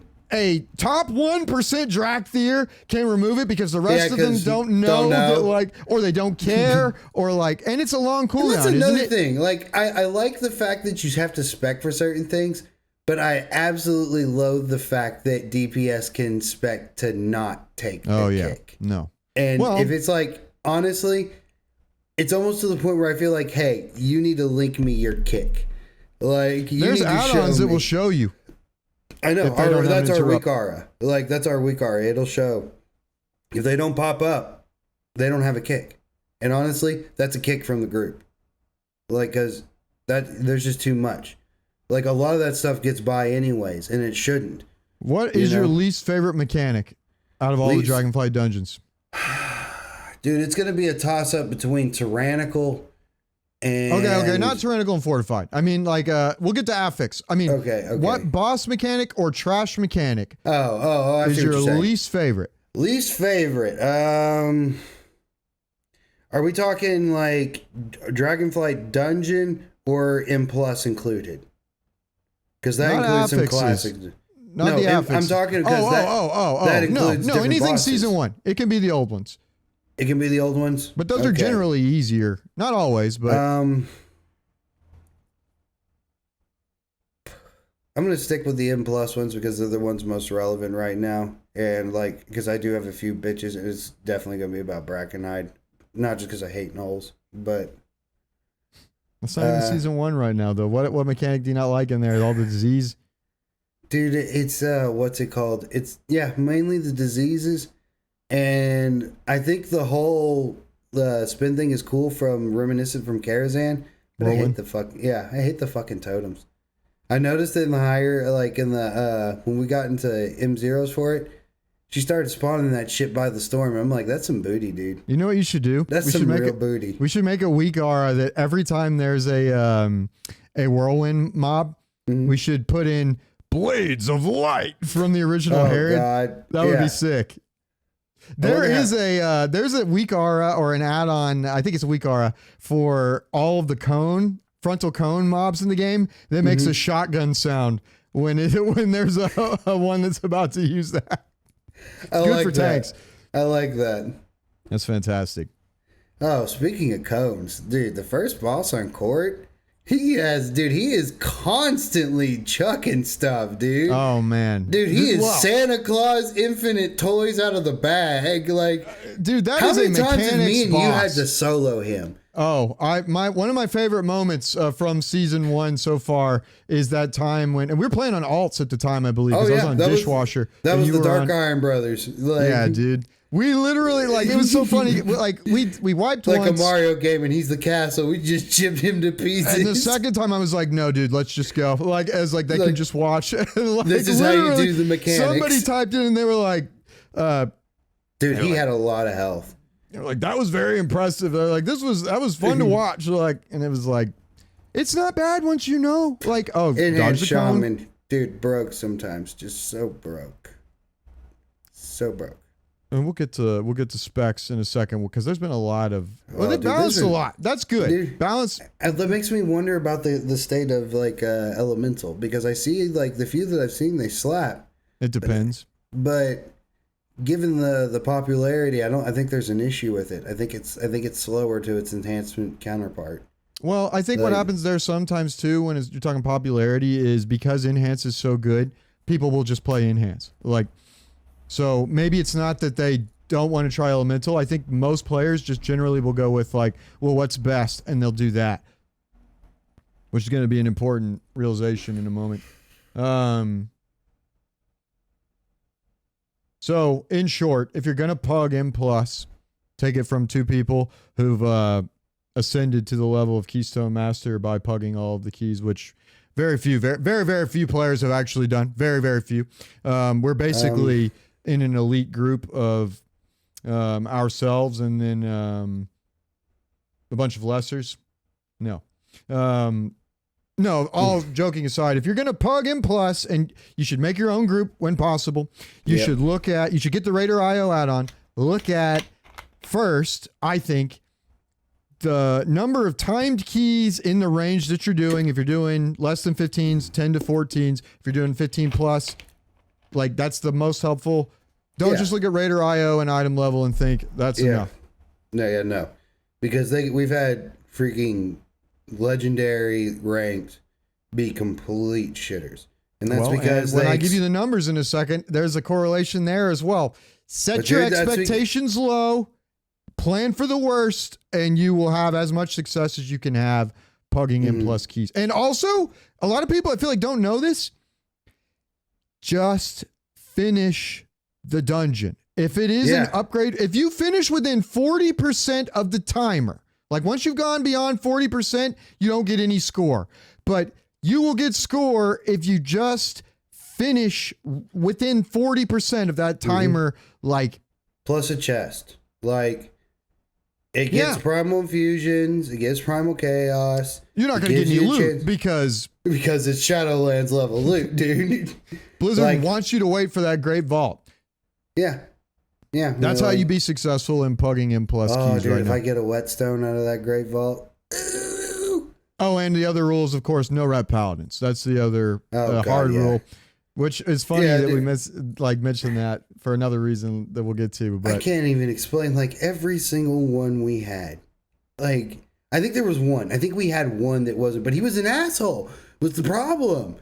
top 1% Drakthir can remove it because the rest Yeah, of them 'cause don't know, don't know. that like, or they don't care, or like, and it's a long And cooldown. that's Isn't another it? thing. Like, I like the fact that you have to spec for certain things, but I absolutely loathe the fact that DPS can spec to not take Oh the yeah, kick. no. And Well- if it's like, honestly, it's almost to the point where I feel like, hey, you need to link me your kick. Like, you There's need to add-ons show that me. will show you. I know. if they don't have That's an our interrupt. weak aura. Like, that's our weak aura. It'll show. If they don't pop up, they don't have a kick. And honestly, that's a kick from the group. Like, because there's just too much. Like, a lot of that stuff gets by anyways, and it shouldn't. What is your least favorite mechanic out of all Least- the Dragonflight dungeons? Dude, it's going to be a toss-up between tyrannical and... Okay, not tyrannical and fortified. I mean, like, we'll get to affix. I mean, Okay. what boss mechanic or trash mechanic I is see what your you're saying. least favorite? Least favorite. Are we talking like Dragonflight Dungeon or M Plus included? Because that Not includes some affixes. classics. Not the affix. I'm talking because that includes no, different anything bosses. season 1. It can be the old ones. It can be the old ones, But those are generally easier. Not always, but I'm gonna stick with the M Plus ones because they're the ones most relevant right now, and like because I do have a few bitches, and it's definitely gonna be about Brackenhide, not just because I hate Knowles, but it's not even season 1 right now, though. What mechanic do you not like in there? All the disease? dude, it's what's it called? It's mainly the diseases, and I think the whole spin thing is cool from reminiscent from Karazhan, but I hate the fucking totems. I noticed it in the higher, like in the when we got into M0s for it, she started spawning that shit by the storm. I'm like, that's some booty, dude. You know what you should do? That's some real booty. We should make a weak aura that every time there's a whirlwind mob, we should put in Blades of Light from the original Herod. God. That would be sick. There's a weak aura or an add-on, I think it's a weak aura, for all of the frontal cone mobs in the game that makes a shotgun sound when there's a one that's about to use that. Good for tanks. I like that. That's fantastic. Oh, speaking of cones, dude, the first boss on court, he is constantly chucking stuff, dude. Oh man. Dude, he is Santa Claus infinite toys out of the bag. Like, dude, that how is a many times mechanics has me and boss. you had to solo him? Oh, one of my favorite moments from season 1 so far is that time and we were playing on alts at the time, I believe, because I was on Dishwasher. That was you the were Dark on, Iron Brothers. Like, yeah, dude. We literally, like, it was so funny. Like, we wiped like once. a Mario game and he's the castle. We just chipped him to pieces. And the second time I was like, no, dude, let's just go. Like, as like they can just watch. Like, this is how you do the mechanics. Somebody typed in and they were like, dude, he had a lot of health. They're like, that was very impressive. They're like, that was fun to watch. Like, and it was like, it's not bad once you know. Like, oh, Enhanced Shaman, dude, broke sometimes, just so broke. And we'll get to specs in a second because there's been a lot of they balanced a lot. That's good. Dude, balance. That makes me wonder about the state of like elemental because I see like the few that I've seen they slap. It depends. But given the popularity, I think there's an issue with it. I think it's slower to its enhancement counterpart. Well, I think what happens there sometimes too when you're talking popularity is because enhance is so good, people will just play enhance. Like, so maybe it's not that they don't want to try elemental. I think most players just generally will go with like, well, what's best, and they'll do that, which is going to be an important realization in a moment. So, in short, if you're going to pug M+, take it from two people who've ascended to the level of Keystone Master by pugging all of the keys, which very few players have actually done. Very, very few. We're basically in an elite group of ourselves and then a bunch of lessers. No. No, all joking aside, if you're going to pug M+, and you should make your own group when possible, you should get the Raider IO add-on. Look at first, I think, the number of timed keys in the range that you're doing. If you're doing less than 15s, 10 to 14s, if you're doing 15 plus, like that's the most helpful. Don't just look at Raider IO and item level and think that's enough. No. Because we've had freaking legendary ranked be complete shitters. And that's because when I give you the numbers in a second, there's a correlation there as well. Set your expectations low, plan for the worst, and you will have as much success as you can have pugging M+ keys. And also, a lot of people I feel like don't know this. Just finish the dungeon. If it is an upgrade, if you finish within 40% of the timer, like once you've gone beyond 40%, you don't get any score. But you will get score if you just finish within 40% of that timer, like plus a chest. Like It gets primal infusions. It gets primal chaos. You're not going to get any loot because it's Shadowlands level loot, dude. Blizzard wants you to wait for that great vault. Yeah. Yeah. That's how you be successful in pugging M+ keys dude, right if now. I get a whetstone out of that great vault. Oh, and the other rule is, of course, no red paladins. That's the other hard rule, which is funny that we mentioned that for another reason that we'll get to. But I can't even explain every single one we had. I think there was one. I think we had one that wasn't, but he was an asshole. Was the problem?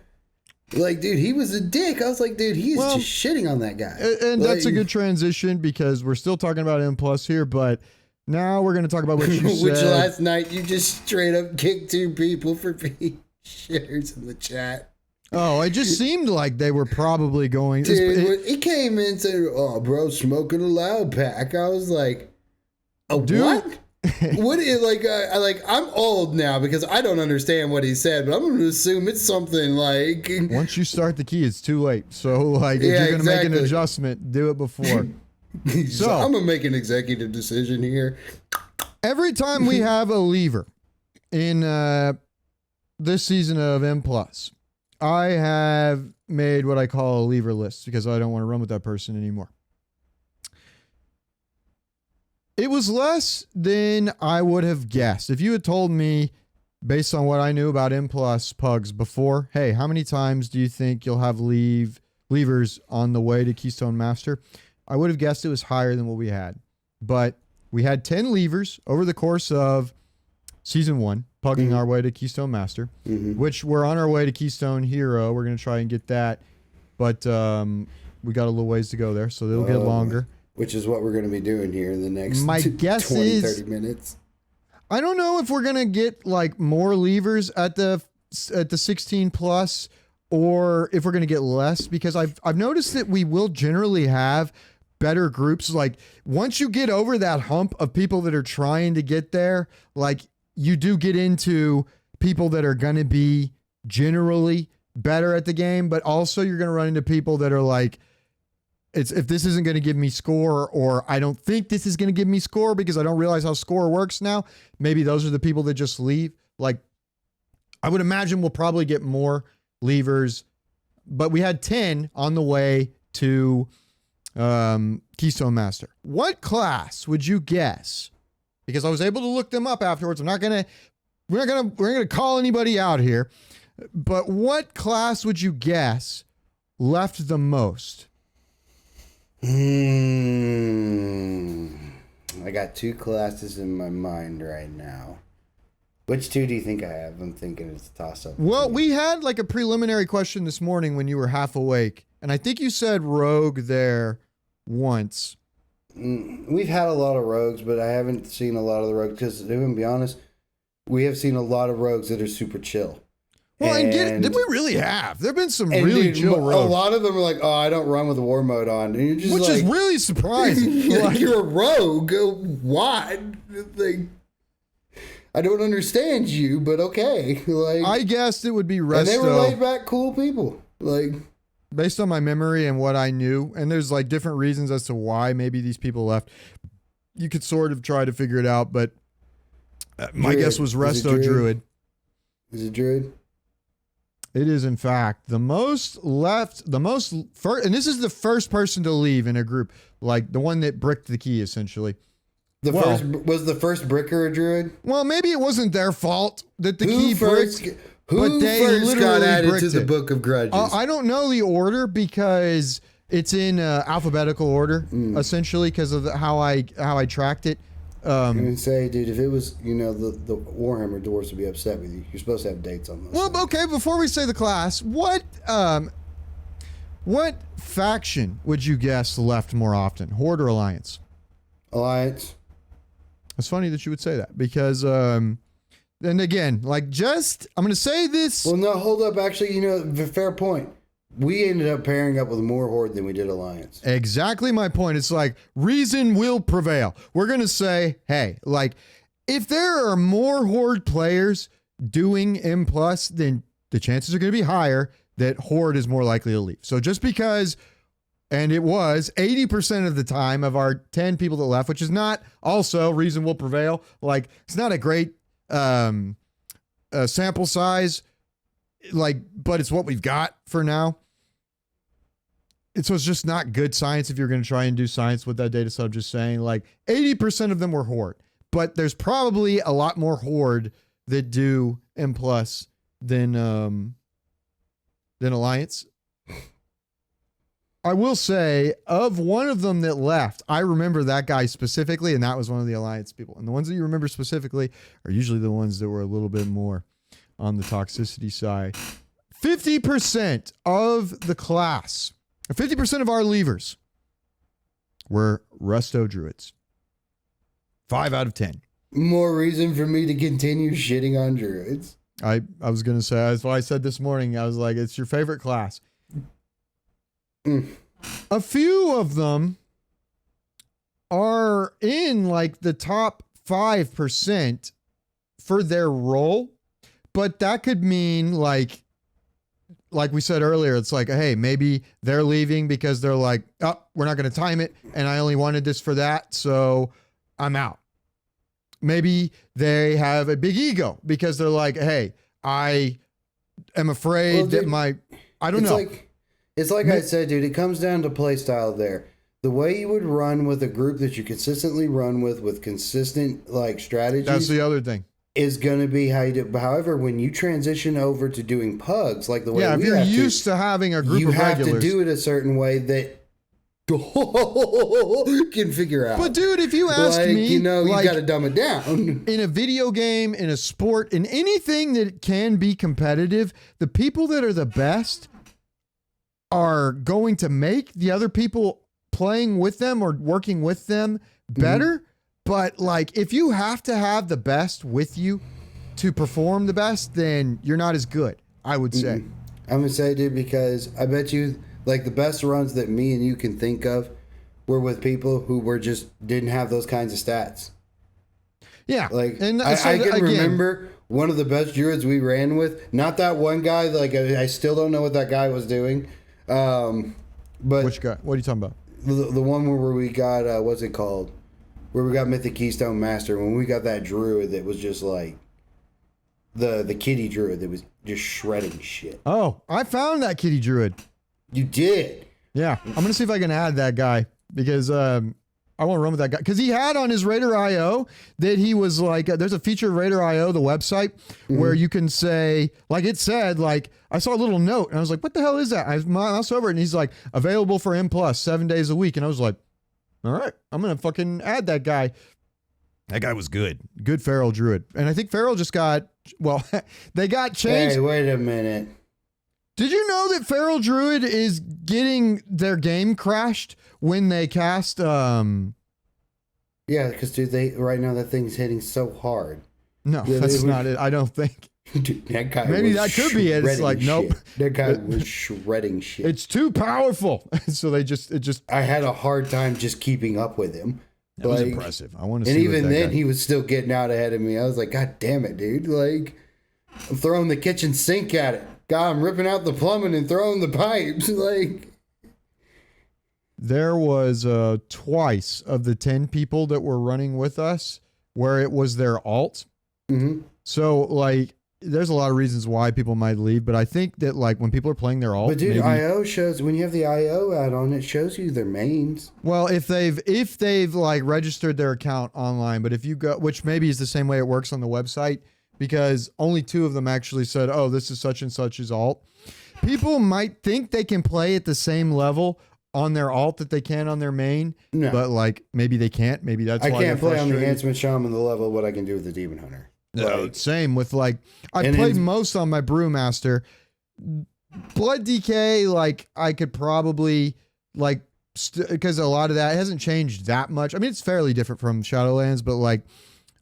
Dude, he was a dick. I was like, dude, he's just shitting on that guy. And that's a good transition because we're still talking about M+ here, but now we're going to talk about what you said. Which last night you just straight up kicked 2 people for being shitters in the chat. Oh, it just seemed like they were probably going. Dude, he came in and said, "Oh, bro, smoking a loud pack." I was like, dude. What? What is I'm old now because I don't understand what he said, but I'm going to assume it's something like. Once you start the key, it's too late. So if you're going to make an adjustment, do it before. So I'm going to make an executive decision here. Every time we have a lever in this season of M+, I have made what I call a lever list because I don't want to run with that person anymore. It was less than I would have guessed. If you had told me, based on what I knew about M+ pugs before, hey, how many times do you think you'll have levers on the way to Keystone Master? I would have guessed it was higher than what we had. But we had 10 levers over the course of Season 1, pugging our way to Keystone Master, which we're on our way to Keystone Hero. We're going to try and get that. But we got a little ways to go there, so they'll get longer. Which is what we're going to be doing here in the next My guess 20, is 30 minutes. I don't know if we're going to get more levers at the 16+, or if we're going to get less, because I've noticed that we will generally have better groups. Once you get over that hump of people that are trying to get there, you do get into people that are going to be generally better at the game, but also you're going to run into people that are if this isn't going to give me score, or I don't think this is going to give me score because I don't realize how score works now, maybe those are the people that just leave. I would imagine we'll probably get more levers, but we had 10 on the way to Keystone Master. What class would you guess? Because I was able to look them up afterwards. We're not gonna call anybody out here, but what class would you guess left the most? I got 2 classes in my mind right now. Which 2 do you think I have? I'm thinking it's a toss-up. Well, we had a preliminary question this morning when you were half awake, and I think you said rogue there once. We've had a lot of rogues, but I haven't seen a lot of the rogues because, to be honest, we have seen a lot of rogues that are super chill. Well, did we really have? There have been some really chill rogues. A lot of them are I don't run with the war mode on. And you're just which is really surprising. You're a rogue. Why? I don't understand you, but okay. I guessed it would be Resto. And they were laid back, cool people. Based on my memory and what I knew, and there's different reasons as to why maybe these people left. You could sort of try to figure it out, but my guess was Resto Druid. Is it Druid? It is, in fact, the most first, and this is the first person to leave in a group, the one that bricked the key, essentially. Was the first bricker a Druid? Well, maybe it wasn't their fault that the key bricked. Who first got added to the Book of Grudges? I don't know the order because it's in alphabetical order, essentially, because of how I tracked it. I'm going to say, dude, if it was, the Warhammer dwarves would be upset with you. You're supposed to have dates on those. Well, okay, before we say the class, what faction would you guess left more often, Horde or Alliance? Alliance. It's funny that you would say that because, and again, I'm going to say this. Well, no, hold up. Actually, fair point. We ended up pairing up with more Horde than we did Alliance. Exactly my point. It's reason will prevail. We're going to say, hey, if there are more Horde players doing M+, then the chances are going to be higher that Horde is more likely to leave. So just because And it was 80% of the time of our 10 people that left, which is not also reason will prevail. Like, it's not a great sample size, like, but it's what we've got for now. So it's just not good science if you're going to try and do science with that data. So I'm just saying, like, 80% of them were Horde, but there's probably a lot more Horde that do M+ than Alliance. I will say, of one of them that left, I remember that guy specifically, and that was one of the Alliance people. And the ones that you remember specifically are usually the ones that were a little bit more on the toxicity side. 50% of the class, 50% of our leavers were Resto Druids. 5 out of 10. More reason for me to continue shitting on Druids. I was going to say, that's why I said this morning, I was like, it's your favorite class. A few of them are in like the top 5% for their role, but that could mean like we said earlier, it's like, hey, maybe they're leaving because they're like, oh, we're not going to time it, and I only wanted this for that, so I'm out. Maybe they have a big ego because they're like, hey, I am afraid that I don't know. It's like I said, dude, it comes down to play style there. The way you would run with a group that you consistently run with consistent like strategies. That's the other thing. Is going to be how you do. However, when you transition over to doing pugs, like the way if you're used to having a group of regulars, you have to do it a certain way that can figure out. But dude, if you ask me, you got to dumb it down. In a video game, in a sport, in anything that can be competitive, the people that are the best are going to make the other people playing with them or working with them better. Mm-hmm. But like, if you have to have the best with you to perform the best, then you're not as good, I would say. I'm going to say, dude, because I bet you like the best runs that me and you can think of were with people who were just didn't have those kinds of stats. Yeah. Like, and I can remember one of the best Druids we ran with. Not that one guy. Like, I still don't know what that guy was doing. But which guy? What are you talking about? The one where we got what's it called? Where we got Mythic Keystone Master. When we got that Druid that was just like the kitty Druid that was just shredding shit. Oh, I found that kitty Druid. You did? Yeah, I'm gonna see if I can add that guy because I want to run with that guy because he had on his Raider.io that he was like, there's a feature of Raider.io, the website, where you can say, like it said, like I saw a little note and I was like, what the hell is that? I mouse over it and he's like, available for M+, 7 days a week. And I was like, all right, I'm going to fucking add that guy. That guy was good. Good Feral Druid. And I think Feral just got, well, they got changed. Hey, wait a minute. Did you know that Feral Druid is getting their game crashed when they cast Yeah, because dude, right now that thing's hitting so hard. No, that's not it. I don't think. Dude, that guy maybe that could be it. It's like, nope. That guy was shredding shit. It's too powerful. So it just I had a hard time just keeping up with him. That was impressive. I want to see. And even then he was still getting out ahead of me. I was like, God damn it, dude. Like, I'm throwing the kitchen sink at it. God, I'm ripping out the plumbing and throwing the pipes. Like, there was twice of the 10 people that were running with us where it was their alt. Mm-hmm. So like, there's a lot of reasons why people might leave, but I think that like when people are playing their alt, but dude, IO shows when you have the IO add-on, it shows you their mains. Well, if they've like registered their account online, but if you go, which maybe is the same way it works on the website, because only 2 of them actually said, oh, this is such and such's alt. People might think they can play at the same level on their alt that they can on their main, but like maybe they can't. Maybe that's why I can't play on the Enhancement Shaman the level of what I can do with the Demon Hunter. No, same with like I played most on my Brewmaster. Blood DK, like I could probably like because a lot of that hasn't changed that much. I mean, it's fairly different from Shadowlands, but like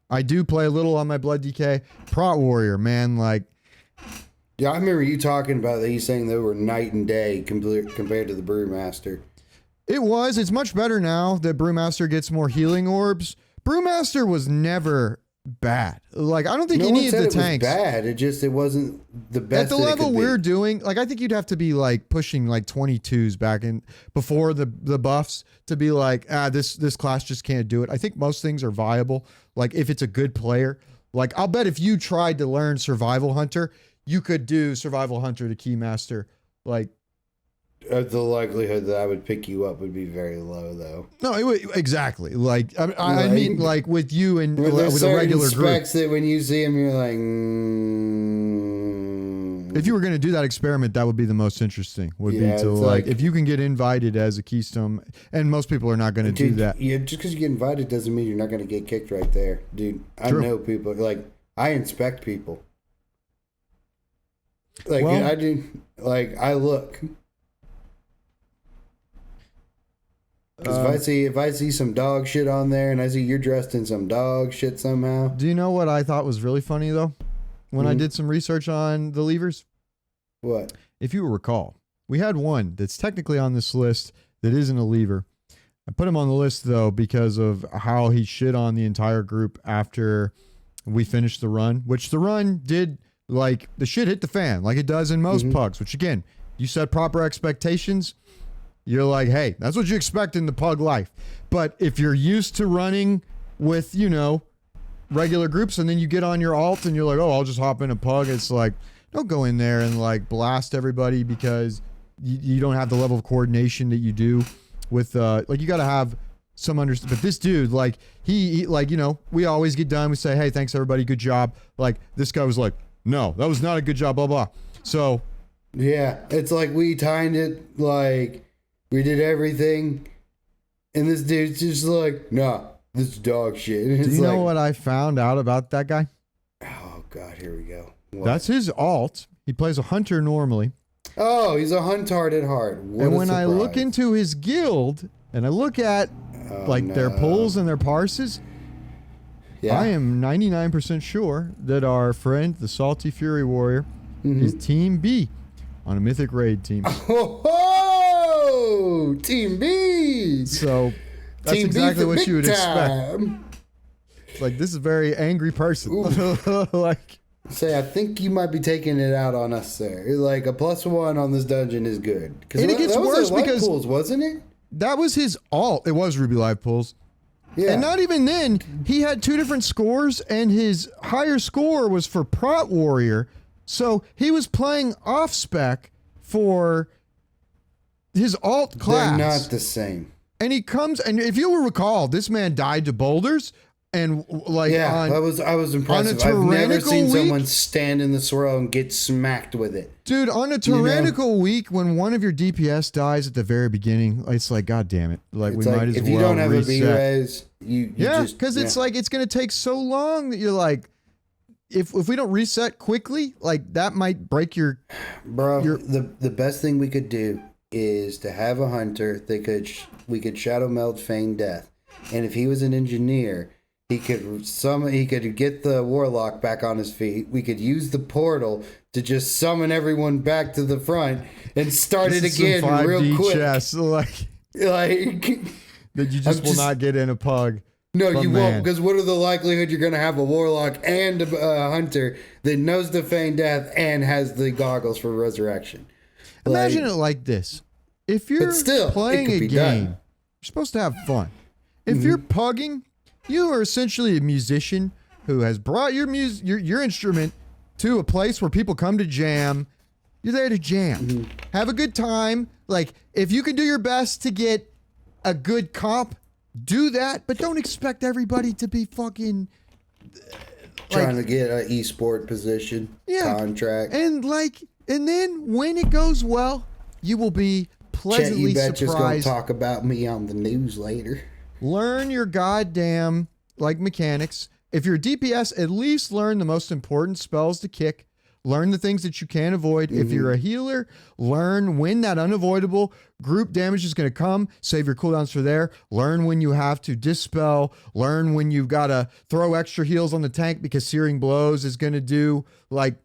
I do play a little on my Blood DK. Prot Warrior, man, like. Yeah, I remember you talking about that. You saying they were night and day compared to the Brewmaster. It was. It's much better now that Brewmaster gets more healing orbs. Brewmaster was never bad. Like, I don't think No you one need said the it tanks. was bad. It wasn't the best. At the that it level could be. we're doing, like, I think you'd have to be like pushing like 22s back in before the buffs to be like, this class just can't do it. I think most things are viable. Like, if it's a good player, like, I'll bet if you tried to learn Survival Hunter, you could do Survival Hunter to Keymaster. Like, the likelihood that I would pick you up would be very low, though. no, exactly. Like, I mean, like with you and with a regular group. Specs that when you see them, you're like, If you were going to do that experiment, that would be the most interesting. Would be Yeah, to it's like, like- if you can get invited as a Keystone, and most people are not going to do that. Yeah, just because you get invited doesn't mean you're not going to get kicked right there, dude. I True. know people. Like, I inspect people. Like, Well- I do. Like, I look. Because if I see some dog shit on there, and I see you're dressed in some dog shit somehow. Do you know what I thought was really funny though? When I did some research on the levers, What? if you recall, we had one that's technically on this list that isn't a lever. I put him on the list though because of how he shit on the entire group after we finished the run, which the run did, like, the shit hit the fan like it does in most pugs, which again, you set proper expectations. You're like, hey, that's what you expect in the pug life. But if you're used to running with, regular groups, and then you get on your alt and you're like, oh, I'll just hop in a pug. It's like, don't go in there and like blast everybody because you don't have the level of coordination that you do with, like, you got to have some understanding. But this dude, like, he like, we always get done. We say, hey, thanks everybody. Good job. Like, this guy was like, no, that was not a good job, blah, blah. So. Yeah, it's like we timed it, like, we did everything, and this dude's just like, nah, this is dog shit. And Do it's you know like, what I found out about that guy? Oh, God, here we go. What? That's his alt. He plays a hunter normally. Oh, he's a huntard at heart. What And a when I look surprise. into his guild and I look at their pulls and their parses, Yeah. I am 99% sure that our friend, the Salty Fury Warrior, is Team B on a Mythic Raid team. Ho, ho! Team B! So that's Team exactly B's what the you would big expect. time. Like, this is a very angry person. Like, Say, I think you might be taking it out on us, sir. Like, a +1 on this dungeon is good. And it gets that was worse a light because- pools, wasn't it? that was his alt. It was Ruby Live pulls. Yeah. And not even then, he had two different scores, and his higher score was for Prot Warrior. So he was playing off spec for his alt class. They're not the same. And he comes, and if you will recall, this man died to boulders, and like, Yeah, I was impressive. I've never tyrannical seen week- someone stand in the swirl and get smacked with it. dude, on a tyrannical week, when one of your DPS dies at the very beginning, it's like, God damn it. Like, It's we like, might as if well you don't have reset. a B-res, you Yeah, just... because it's like, it's going to take so long that you're like, if we don't reset quickly, like, that might break your... Bro, the best thing we could do is to have a hunter that we could shadow meld feign death. And if he was an engineer, he could get the warlock back on his feet. We could use the portal to just summon everyone back to the front and start it This is again some 5D real quick. chess, like, Like, that you just I'm will just- not get in a pug. no, But you man. won't, because what are the likelihood you're going to have a warlock and a hunter that knows the feign death and has the goggles for resurrection? Imagine it like this. If you're But still, it playing could a be game, done. you're supposed to have fun. If you're pugging, you are essentially a musician who has brought your instrument to a place where people come to jam. You're there to jam. Have a good time. Like, if you can do your best to get a good comp, do that, but don't expect everybody to be fucking Trying to get an esport position, contract. And then when it goes well, you will be Chet, pleasantly you bet just gonna surprised. talk about me on the news later. Learn your goddamn mechanics. If you're a DPS, at least learn the most important spells to kick. Learn the things that you can avoid. If you're a healer, learn when that unavoidable group damage is going to come. Save your cooldowns for there. Learn when you have to dispel. Learn when you've got to throw extra heals on the tank because Searing Blows is going to do, And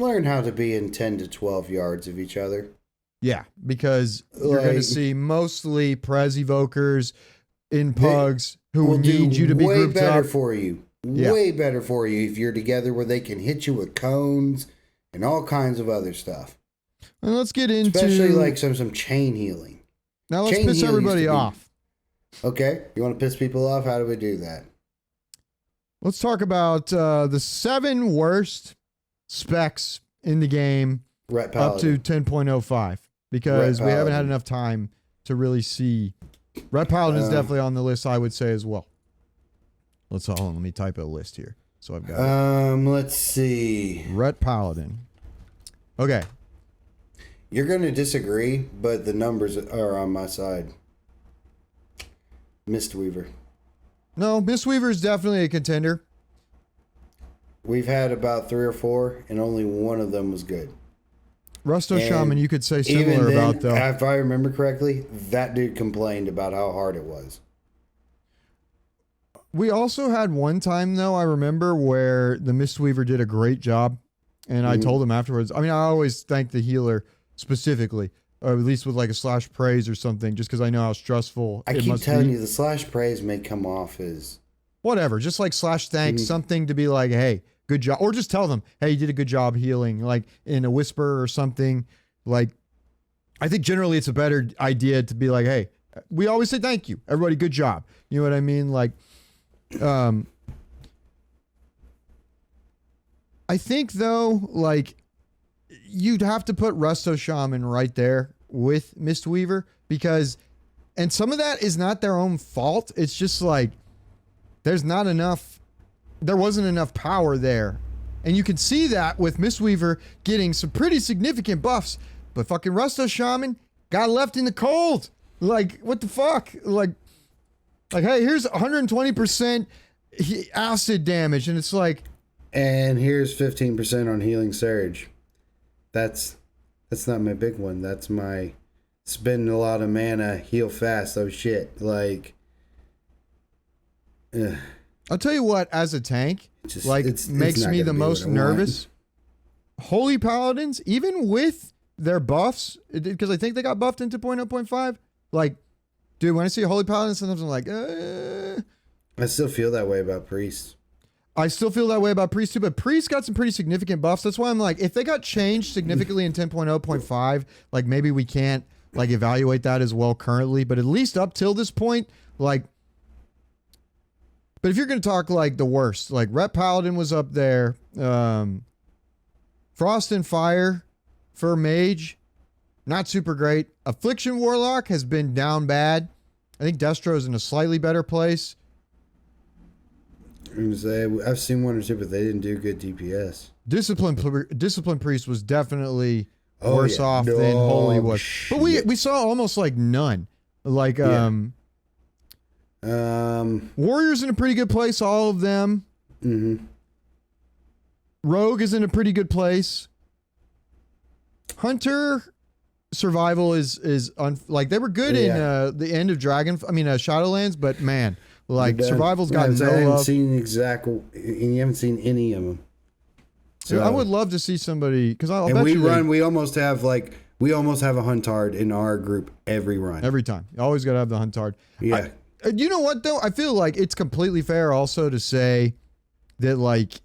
learn how to be in 10 to 12 yards of each other. yeah, because you're going to Like- see mostly Prez Evokers in PUGs who will need do you to be way grouped better up. for you. Yeah. Way better for you if you're together where they can hit you with cones and all kinds of other stuff. And let's get into... Especially like some chain healing. Now let's chain piss healing everybody used to be- off. Okay, you want to piss people off? How do we do that? Let's talk about the 7 worst specs in the game Ret up to Paladin. 10.05 because Ret we haven't had Paladin. enough time to really see. Ret Paladin is definitely on the list, I would say, as well. Hold on, let me type a list here. So I've got Let's see. Ret Paladin. Okay. You're going to disagree, but the numbers are on my side. Mistweaver. No, Mistweaver is definitely a contender. We've had about 3 or 4, and only one of them was good. Rusto And Shaman, you could say Even similar then, about, though. if I remember correctly, that dude complained about how hard it was. We also had one time, though, I remember, where the Mistweaver did a great job. And I told him afterwards, I mean, I always thank the healer specifically, or at least with like a slash praise or something, just because I know how stressful I it keep must telling be. you, the slash praise may come off as... Whatever, just like slash thanks, something to be like, hey, good job. Or just tell them, hey, you did a good job healing, like in a whisper or something. Like, I think generally it's a better idea to be like, hey, we always say thank you. Everybody, good job. You know what I mean? Like, I think though, like, you'd have to put Rusto Shaman right there with Mistweaver because, and some of that is not their own fault. It's just like, there wasn't enough power there. And you can see that with Mistweaver getting some pretty significant buffs, but fucking Rusto Shaman got left in the cold. Like, what the fuck? Like, hey, here's 120% acid damage. And it's like, And here's 15% on healing surge. That's not my big one. That's my spend a lot of mana, heal fast. Oh shit! Like, I'll tell you what, as a tank, it's makes not me gonna the be most what I want. nervous. Holy Paladins, even with their buffs, because I think they got buffed into 0.0.5. Like, dude, when I see a Holy Paladin, sometimes I'm like, I still feel that way about priests. I still feel that way about Priest too, but Priest got some pretty significant buffs. That's why I'm like, if they got changed significantly in 10.0.5, like maybe we can't like evaluate that as well currently, but at least up till this point, like, but if you're going to talk like the worst, like Ret Paladin was up there, Frost and Fire for Mage, not super great. Affliction Warlock has been down bad. I think Destro's in a slightly better place. I've seen 1 or 2, but they didn't do good DPS. Discipline Priest was definitely worse off Dog than Holy was. But shit. we saw almost like none. Like Warrior's in a pretty good place, all of them. Rogue is in a pretty good place. Hunter survival is like they were good in the end of Shadowlands, but man, like survival's got no I haven't love. seen you haven't seen any of them. So I would love to see somebody because I'll And bet we you run. We almost have a Huntard in our group every run. every time. You always got to have the Huntard. Yeah. You know what though? I feel like it's completely fair also to say that like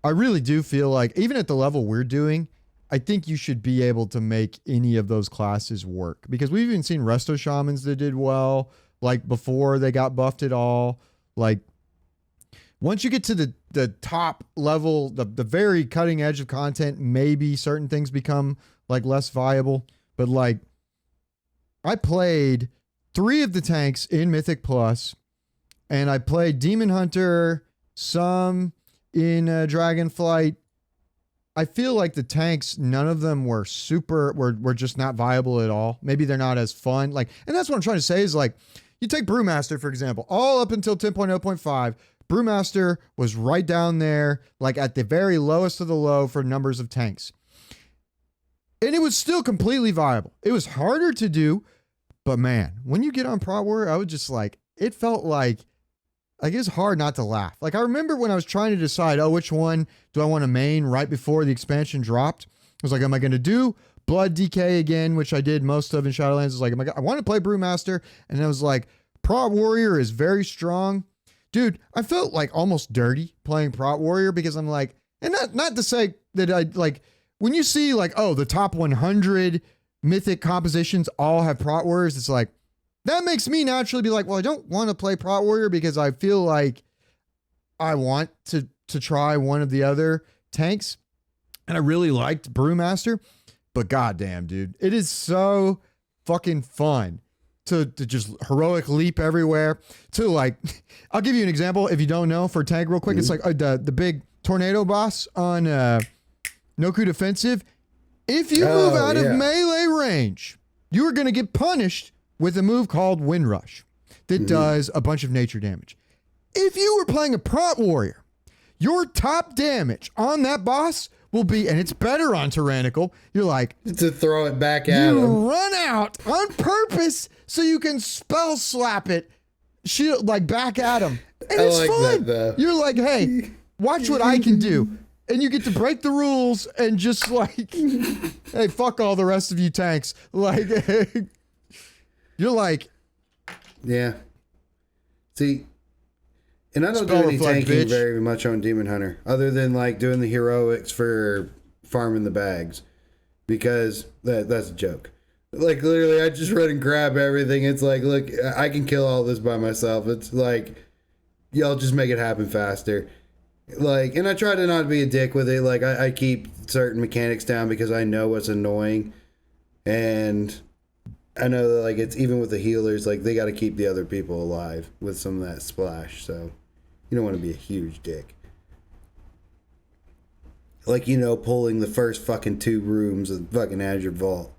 I really do feel like even at the level we're doing, I think you should be able to make any of those classes work because we've even seen Resto Shamans that did well like before they got buffed at all. Like once you get to the top level, the very cutting edge of content, maybe certain things become like less viable. But like I played 3 of the tanks in Mythic Plus, and I played Demon Hunter, some in Dragonflight. I feel like the tanks, none of them were were just not viable at all. Maybe they're not as fun. Like, and that's what I'm trying to say is like, you take Brewmaster, for example, all up until 10.0.5, Brewmaster was right down there, like at the very lowest of the low for numbers of tanks. And it was still completely viable. It was harder to do, but man, when you get on Prot Warrior, I was just like, it felt like it's hard not to laugh. Like I remember when I was trying to decide, which one do I want to main right before the expansion dropped? I was like, am I going to do Blood DK again, which I did most of in Shadowlands? I was like, I want to play Brewmaster. And I was like, Prot Warrior is very strong. Dude, I felt like almost dirty playing Prot Warrior because I'm like, and not to say that I like, when you see like, oh, the top 100 Mythic compositions all have Prot Warriors, it's like, that makes me naturally be like, well, I don't want to play Prot Warrior because I feel like I want to try one of the other tanks. And I really liked Brewmaster, but goddamn, dude, it is so fucking fun to just heroic leap everywhere. To like, I'll give you an example if you don't know for tank real quick. It's like the big tornado boss on Noku Defensive. If you move out of melee range, you are going to get punished with a move called Wind Rush that does a bunch of nature damage. If you were playing a Prot Warrior, your top damage on that boss will be, and it's better on Tyrannical, you're like, to throw it back at him. You run out on purpose so you can spell slap it, shield like back at him. And it's like fun. that, though. You're like, hey, watch what I can do. And you get to break the rules and just like, hey, fuck all the rest of you tanks. Like, you're like, yeah. See, and I don't do Spell any reflect, tanking bitch. very much on Demon Hunter, other than like doing the heroics for farming the bags, because that's a joke. Like literally, I just run and grab everything. It's like, look, I can kill all this by myself. It's like, y'all just make it happen faster. Like, and I try to not be a dick with it. Like, I keep certain mechanics down because I know what's annoying, and I know that like it's even with the healers, like they got to keep the other people alive with some of that splash. So you don't want to be a huge dick. Like, you know, pulling the first fucking 2 rooms of fucking Azure Vault.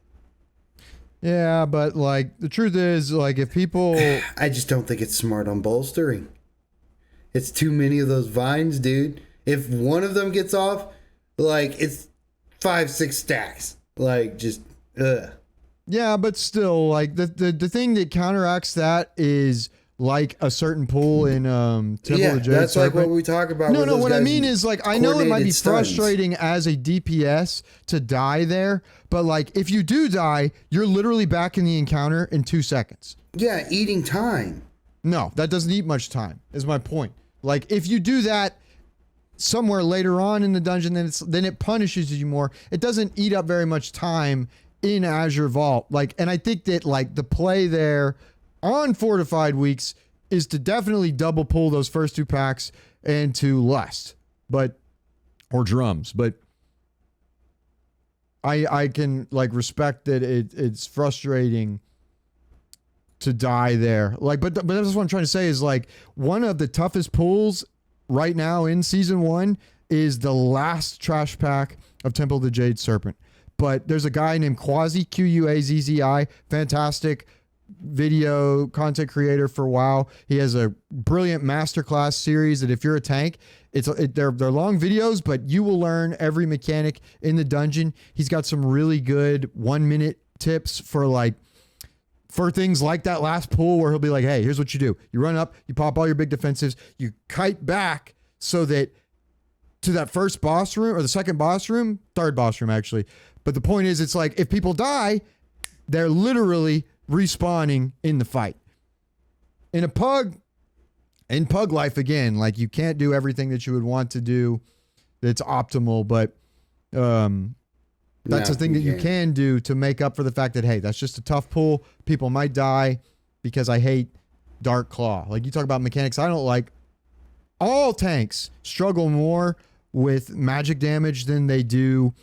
yeah, but like the truth is, like if people, I just don't think it's smart on bolstering. It's too many of those vines, dude. If one of them gets off, like it's 5-6 stacks. Like just yeah, but still, like the thing that counteracts that is like a certain pool in Temple of the Jade that's Serpent. like what we talk about. No, what I mean is like I know it might be coordinated stuns. frustrating as a DPS to die there, but like if you do die, you're literally back in the encounter in 2 seconds. Yeah, eating time. No, that doesn't eat much time, is my point. Like if you do that somewhere later on in the dungeon, then it punishes you more. It doesn't eat up very much time in Azure Vault. Like, and I think that like the play there on Fortified Weeks is to definitely double pull those first 2 packs and to Lust, or Drums. But I can like respect that it's frustrating to die there. Like, but that's what I'm trying to say is like one of the toughest pulls right now in season 1 is the last trash pack of Temple of the Jade Serpent. But there's a guy named Quasi, Quazzi, fantastic video content creator for WoW. He has a brilliant masterclass series that if you're a tank, they're long videos, but you will learn every mechanic in the dungeon. He's got some really good 1-minute tips for things like that last pull where he'll be like, hey, here's what you do. You run up, you pop all your big defensives, you kite back so that to that first boss room or the second boss room, third boss room actually. But the point is, it's like if people die, they're literally respawning in the fight. In Pug life, again, like you can't do everything that you would want to do that's optimal, but that's the thing that you can do to make up for the fact that, hey, that's just a tough pull. People might die because I hate Dark Claw. Like you talk about mechanics I don't like. All tanks struggle more with magic damage than they do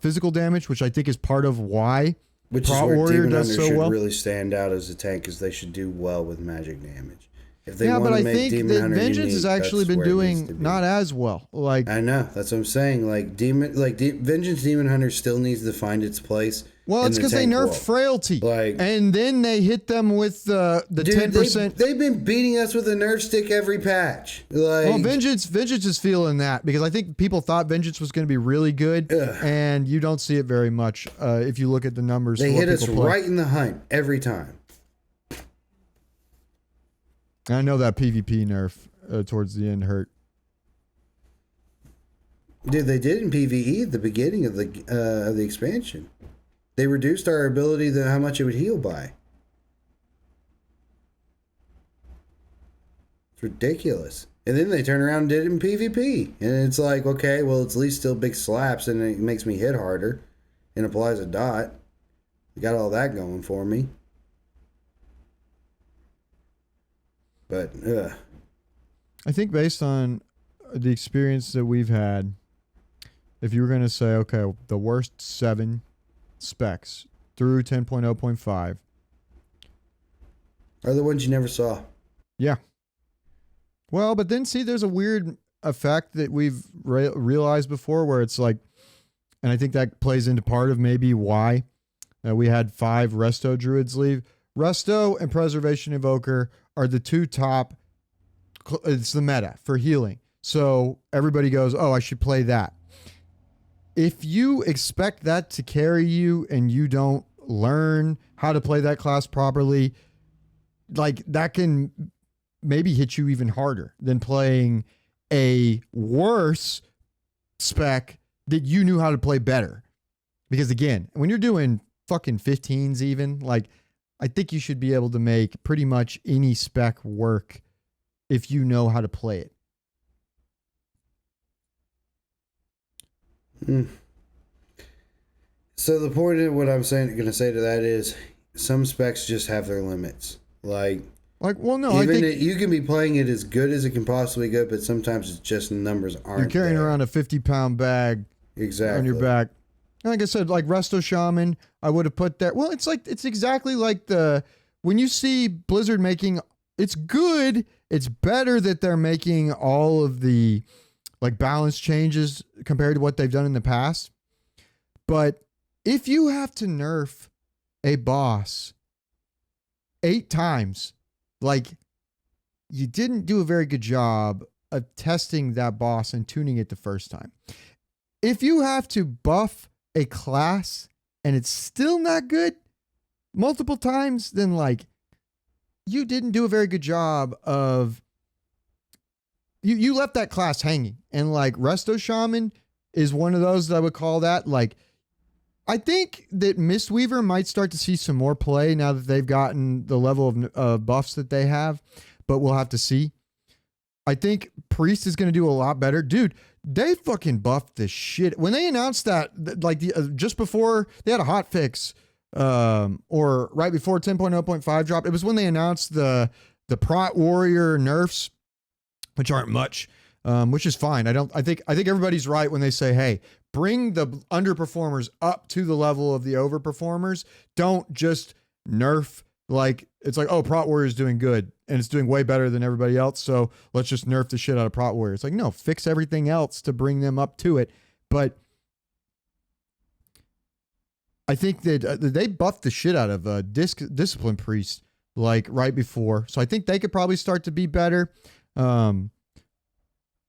physical damage, which I think is part of why Prot Warrior does so well. Really stand out as a tank because they should do well with magic damage. If they yeah, but I make think Demon that Hunter Vengeance unique, has actually that's been where it needs to doing be. not as well. Like I know, that's what I'm saying. Like Vengeance Demon Hunter still needs to find its place. well, it's because they nerfed frailty, Like, and then they hit them with the 10%. They've been beating us with a nerf stick every patch. Like, Well, Vengeance is feeling that because I think people thought Vengeance was going to be really good, and you don't see it very much if you look at the numbers. they for what hit us people play. right in the hunt every time. I know that PvP nerf towards the end hurt. Dude, they did in PvE at the beginning of the expansion. They reduced our ability to how much it would heal by. It's ridiculous. And then they turn around and did it in PvP. And it's like, okay, well, it's at least still big slaps and it makes me hit harder and applies a dot. Got all that going for me. But, I think based on the experience that we've had, if you were going to say, okay, the worst 7 specs through 10.0.5 are the ones you never saw. Yeah. Well, but then see, there's a weird effect that we've realized before where it's like, and I think that plays into part of maybe why we had 5 Resto Druids leave. Resto and Preservation Evoker are the 2 top. It's the meta for healing. So everybody goes, oh, I should play that. If you expect that to carry you and you don't learn how to play that class properly, like that can maybe hit you even harder than playing a worse spec that you knew how to play better. Because again, when you're doing fucking 15s even, like I think you should be able to make pretty much any spec work if you know how to play it. So the point of what I'm going to say to that is some specs just have their limits. Well, no, even I think you can be playing it as good as it can possibly go, but sometimes it's just the numbers aren't. You're carrying there. around a 50-pound bag exactly on your back. Like I said, like Resto Shaman, I would have put that. Well, it's exactly like when you see Blizzard making, it's good. It's better that they're making all of the like balance changes compared to what they've done in the past. But if you have to nerf a boss 8 times, like you didn't do a very good job of testing that boss and tuning it the first time. If you have to buff a class and it's still not good multiple times, then like you didn't do a very good job of you left that class hanging. And like Resto Shaman is one of those that I would call that. Like I think that Mistweaver might start to see some more play now that they've gotten the level of buffs that they have, but we'll have to see. I think Priest is going to do a lot better. Dude, they fucking buffed the shit. When they announced that, like just before they had a hot fix, or right before 10.0.5 dropped, it was when they announced the Prot Warrior nerfs, which aren't much, which is fine. I think everybody's right when they say, hey, bring the underperformers up to the level of the overperformers. Don't just nerf like it's like, oh, Prot Warrior is doing good and it's doing way better than everybody else, so let's just nerf the shit out of Prot Warrior. It's like, no, fix everything else to bring them up to it. But I think that they buffed the shit out of Discipline Priest like right before, so I think they could probably start to be better. And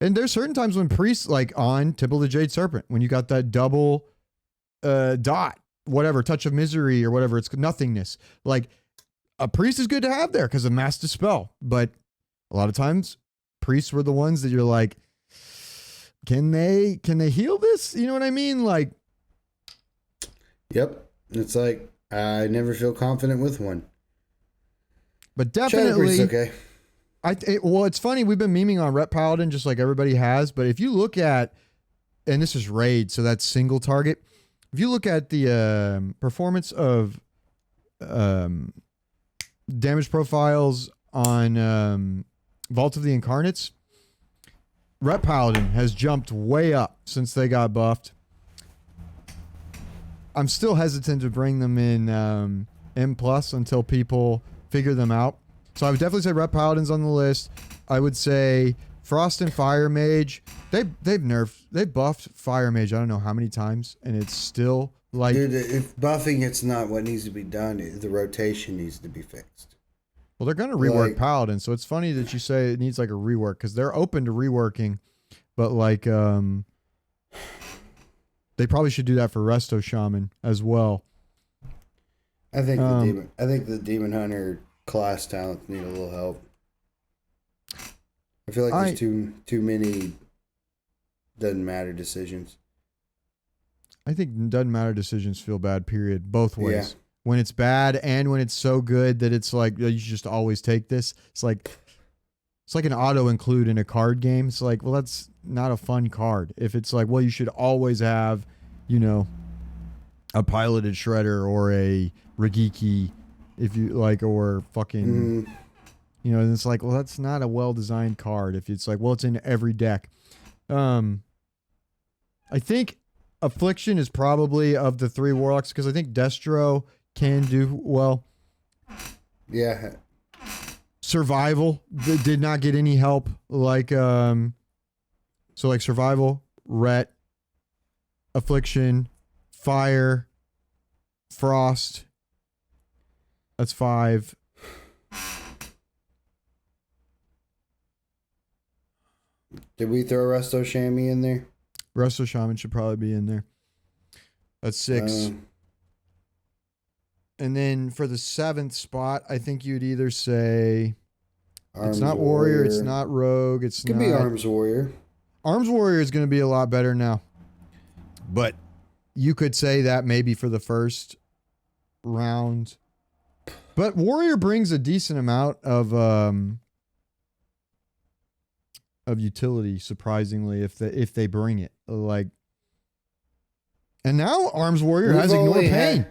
there's certain times when Priests, like on Temple of the Jade Serpent, when you got that double dot, whatever, Touch of Misery or whatever, it's nothingness. Like a Priest is good to have there because of Mass Dispel. But a lot of times Priests were the ones that you're like, can they heal this? You know what I mean? Like, yep. It's like, I never feel confident with one. But definitely, okay. Well, it's funny. We've been memeing on Rep Paladin just like everybody has. But if you look at, and this is raid, so that's single target. If you look at the performance of damage profiles on Vault of the Incarnates, Rep Paladin has jumped way up since they got buffed. I'm still hesitant to bring them in M+ until people figure them out. So I would definitely say Rep Paladin's on the list. I would say Frost and Fire Mage. They've buffed Fire Mage I don't know how many times, and it's still like, dude, if buffing it's not what needs to be done, the rotation needs to be fixed. Well, they're gonna rework Paladin, so it's funny that you say it needs like a rework because they're open to reworking, but like they probably should do that for Resto Shaman as well. I think the Demon Hunter class talents need a little help. I feel like there's too many doesn't matter decisions. I think doesn't matter decisions feel bad, period. Both ways. Yeah. When it's bad and when it's so good that it's like, you should just always take this. It's like, It's like an auto include in a card game. It's like, well, that's not a fun card. If it's like, well, you should always have, you know, a piloted shredder or a Regiki, if you like, or fucking, you know, and it's like, well, that's not a well-designed card. If it's like, well, it's in every deck. I think Affliction is probably of the 3 Warlocks, because I think Destro can do well. Yeah. Survival did not get any help. Like, so like Survival, Ret, Affliction, Fire, Frost. That's 5. Did we throw Resto Chamois in there? Resto Shaman should probably be in there. That's 6. And then for the 7th spot, I think you'd either say it's not Warrior, it's not Rogue, it could be Arms Warrior. Arms Warrior is going to be a lot better now. But you could say that maybe for the first round. But Warrior brings a decent amount of utility, surprisingly, if they bring it. Like, and now Arms Warrior has Ignore Pain.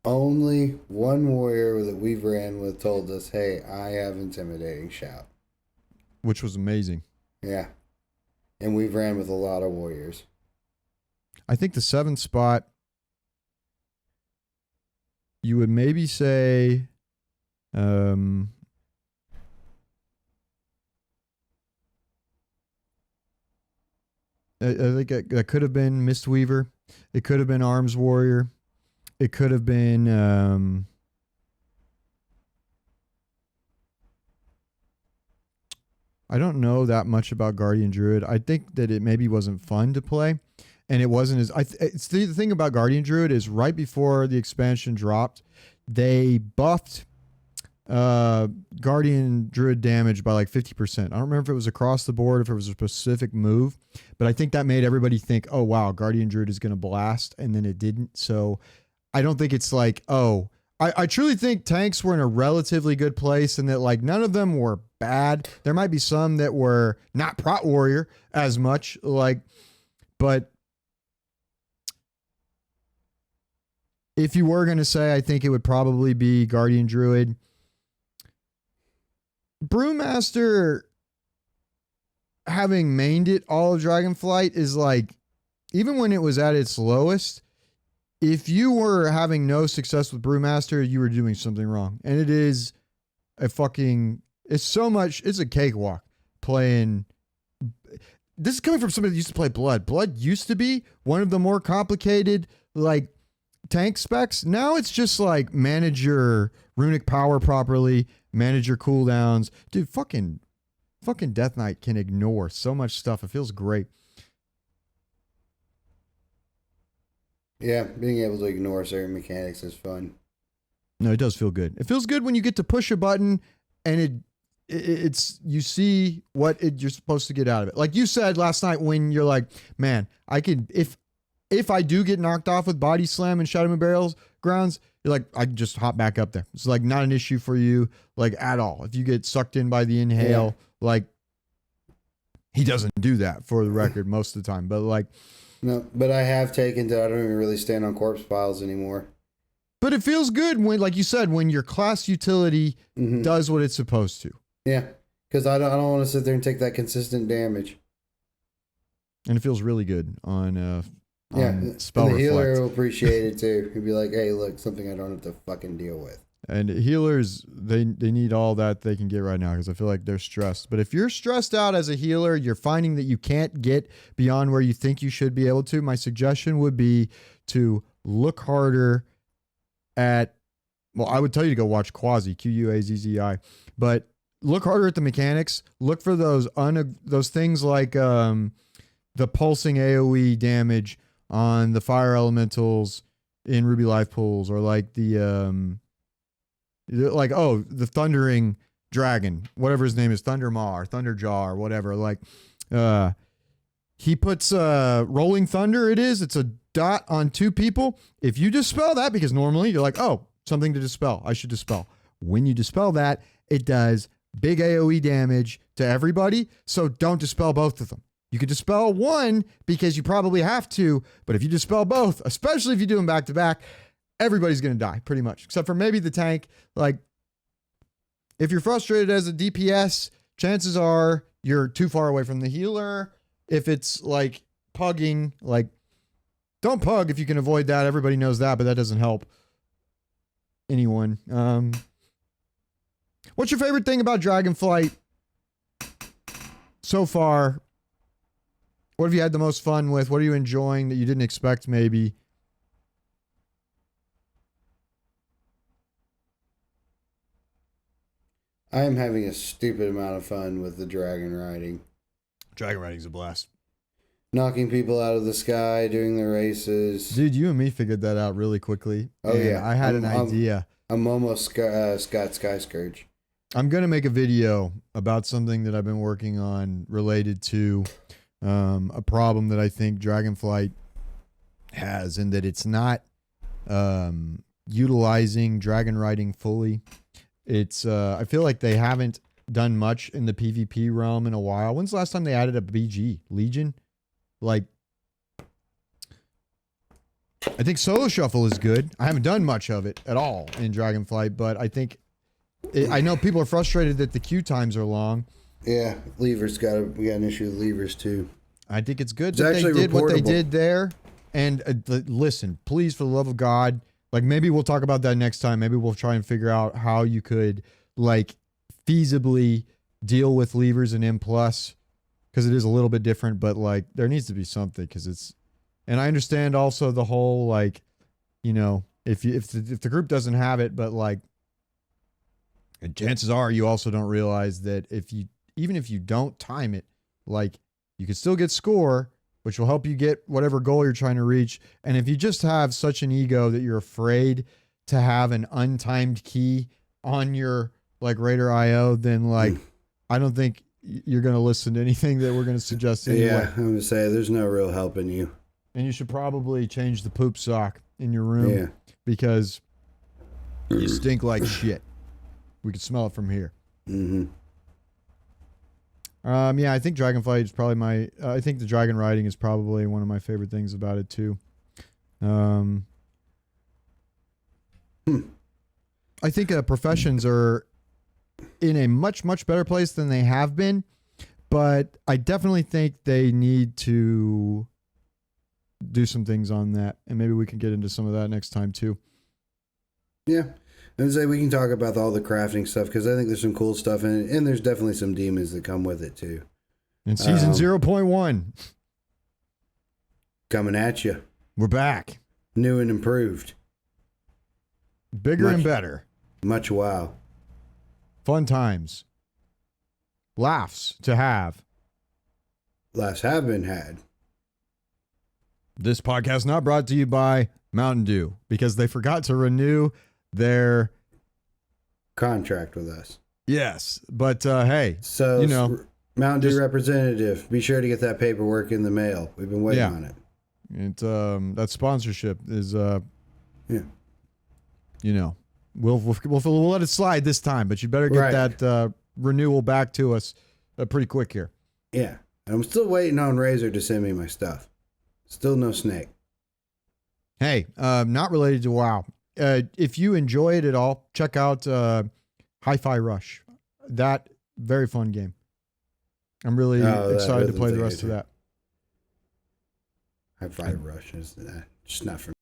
Only one warrior that we've ran with told us, hey, I have Intimidating Shout. Which was amazing. Yeah. And we've ran with a lot of warriors. I think the 7th spot, you would maybe say, I think that could have been Mistweaver. It could have been Arms Warrior. It could have been I don't know that much about Guardian Druid. I think that it maybe wasn't fun to play, and it wasn't as it's the thing about Guardian Druid is right before the expansion dropped, they buffed Guardian Druid damage by like 50%. I don't remember if it was across the board, if it was a specific move, but I think that made everybody think, oh wow, Guardian Druid is going to blast, and then it didn't. So I don't think it's like, oh, I truly think tanks were in a relatively good place, and that like none of them were bad. There might be some that were not Prot Warrior as much, like, but if you were going to say, I think it would probably be Guardian Druid. Brewmaster, having mained it all of Dragonflight, is like, even when it was at its lowest, if you were having no success with Brewmaster, you were doing something wrong. And it is it's so much, it's a cakewalk playing. This is coming from somebody that used to play Blood. Blood used to be one of the more complicated, like, tank specs. Now it's just like manage your runic power properly, manage your cooldowns. Dude, fucking Death Knight can ignore so much stuff. It feels great. Yeah, being able to ignore certain mechanics is fun. No, it does feel good. It feels good when you get to push a button and it's you see what you're supposed to get out of it. Like you said last night when you're like, man, I could, if I do get knocked off with Body Slam and Shadow Moon Barrels grounds, you're like, I can just hop back up there. It's like not an issue for you, like, at all. If you get sucked in by the inhale, like, he doesn't do that, for the record, most of the time. But like, no, but I have taken to, I don't even really stand on corpse piles anymore. But it feels good when, like you said, when your class utility does what it's supposed to. Yeah, because I don't want to sit there and take that consistent damage. And it feels really good on and Spell the Reflect. healer will appreciate it too. He'll be like, hey, look, something I don't have to fucking deal with. And healers, they need all that they can get right now, because I feel like they're stressed. But if you're stressed out as a healer, you're finding that you can't get beyond where you think you should be able to, my suggestion would be to look harder at, well, I would tell you to go watch Quasi, Quazzi, but look harder at the mechanics. Look for those things like the pulsing AoE damage on the fire elementals in Ruby Life Pools, or like the the Thundering Dragon, whatever his name is, Thundermaw or Thunderjaw or whatever. Like, he puts Rolling Thunder. It's a dot on 2 people. If you dispel that, because normally you're like, oh, something to dispel, I should dispel. When you dispel that, it does big AoE damage to everybody, so don't dispel both of them. You could dispel one because you probably have to, but if you dispel both, especially if you do them back to back, everybody's going to die pretty much, except for maybe the tank. Like, if you're frustrated as a DPS, chances are you're too far away from the healer. If it's like pugging, like, don't pug if you can avoid that. Everybody knows that, but that doesn't help anyone. What's your favorite thing about Dragonflight so far? What have you had the most fun with? What are you enjoying that you didn't expect maybe? I am having a stupid amount of fun with the dragon riding. Dragon riding's a blast. Knocking people out of the sky, doing the races. Dude, you and me figured that out really quickly. Oh, yeah. I had an idea. I'm almost Scott Sky Scourge. I'm going to make a video about something that I've been working on related to a problem that I think Dragonflight has, and that it's not utilizing dragon riding fully. It's I feel like they haven't done much in the PvP realm in a while. When's the last time they added a BG? Legion? Like, I think Solo Shuffle is good. I haven't done much of it at all in Dragonflight, but I think I know people are frustrated that the queue times are long. Yeah, levers we got an issue with levers too. I think it's good It's that they actually did what they reportable. did there. And listen, please, for the love of God, like, maybe we'll talk about that next time. Maybe we'll try and figure out how you could, like, feasibly deal with levers in M+, because it is a little bit different, but, like, there needs to be something, because it's, and I understand also the whole, like, you know, if the group doesn't have it, but, like, chances are you also don't realize that even if you don't time it, like, you can still get score, which will help you get whatever goal you're trying to reach. And if you just have such an ego that you're afraid to have an untimed key on your, like, Raider IO, then, like, I don't think you're going to listen to anything that we're going to suggest anyway. Yeah, I'm going to say there's no real helping you. And you should probably change the poop sock in your room, Yeah. because you stink like shit. We can smell it from here. Mm-hmm. Yeah, I think Dragonflight is probably I think the dragon riding is probably one of my favorite things about it too. I think professions are in a much, much better place than they have been, but I definitely think they need to do some things on that, and maybe we can get into some of that next time too. Yeah. And say we can talk about all the crafting stuff, because I think there's some cool stuff in it, and there's definitely some demons that come with it too. In season 0.1, coming at you, we're back, new and improved, bigger and better, much wow, fun times, laughs to have. Laughs have been had. This podcast not brought to you by Mountain Dew, because they forgot to renew their contract with us. Yes, but hey, So, you know, Mountain Dew just- representative, be sure to get that paperwork in the mail. We've been waiting on it. that sponsorship is Yeah. you know, we'll let it slide this time, but you better get Right. that renewal back to us pretty quick here. Yeah. And I'm still waiting on Razor to send me my stuff. Still no snake. Hey, not related to WoW. If you enjoy it at all, check out Hi-Fi Rush. That very fun game. I'm really excited to play the rest of that. High Five Rush is just not for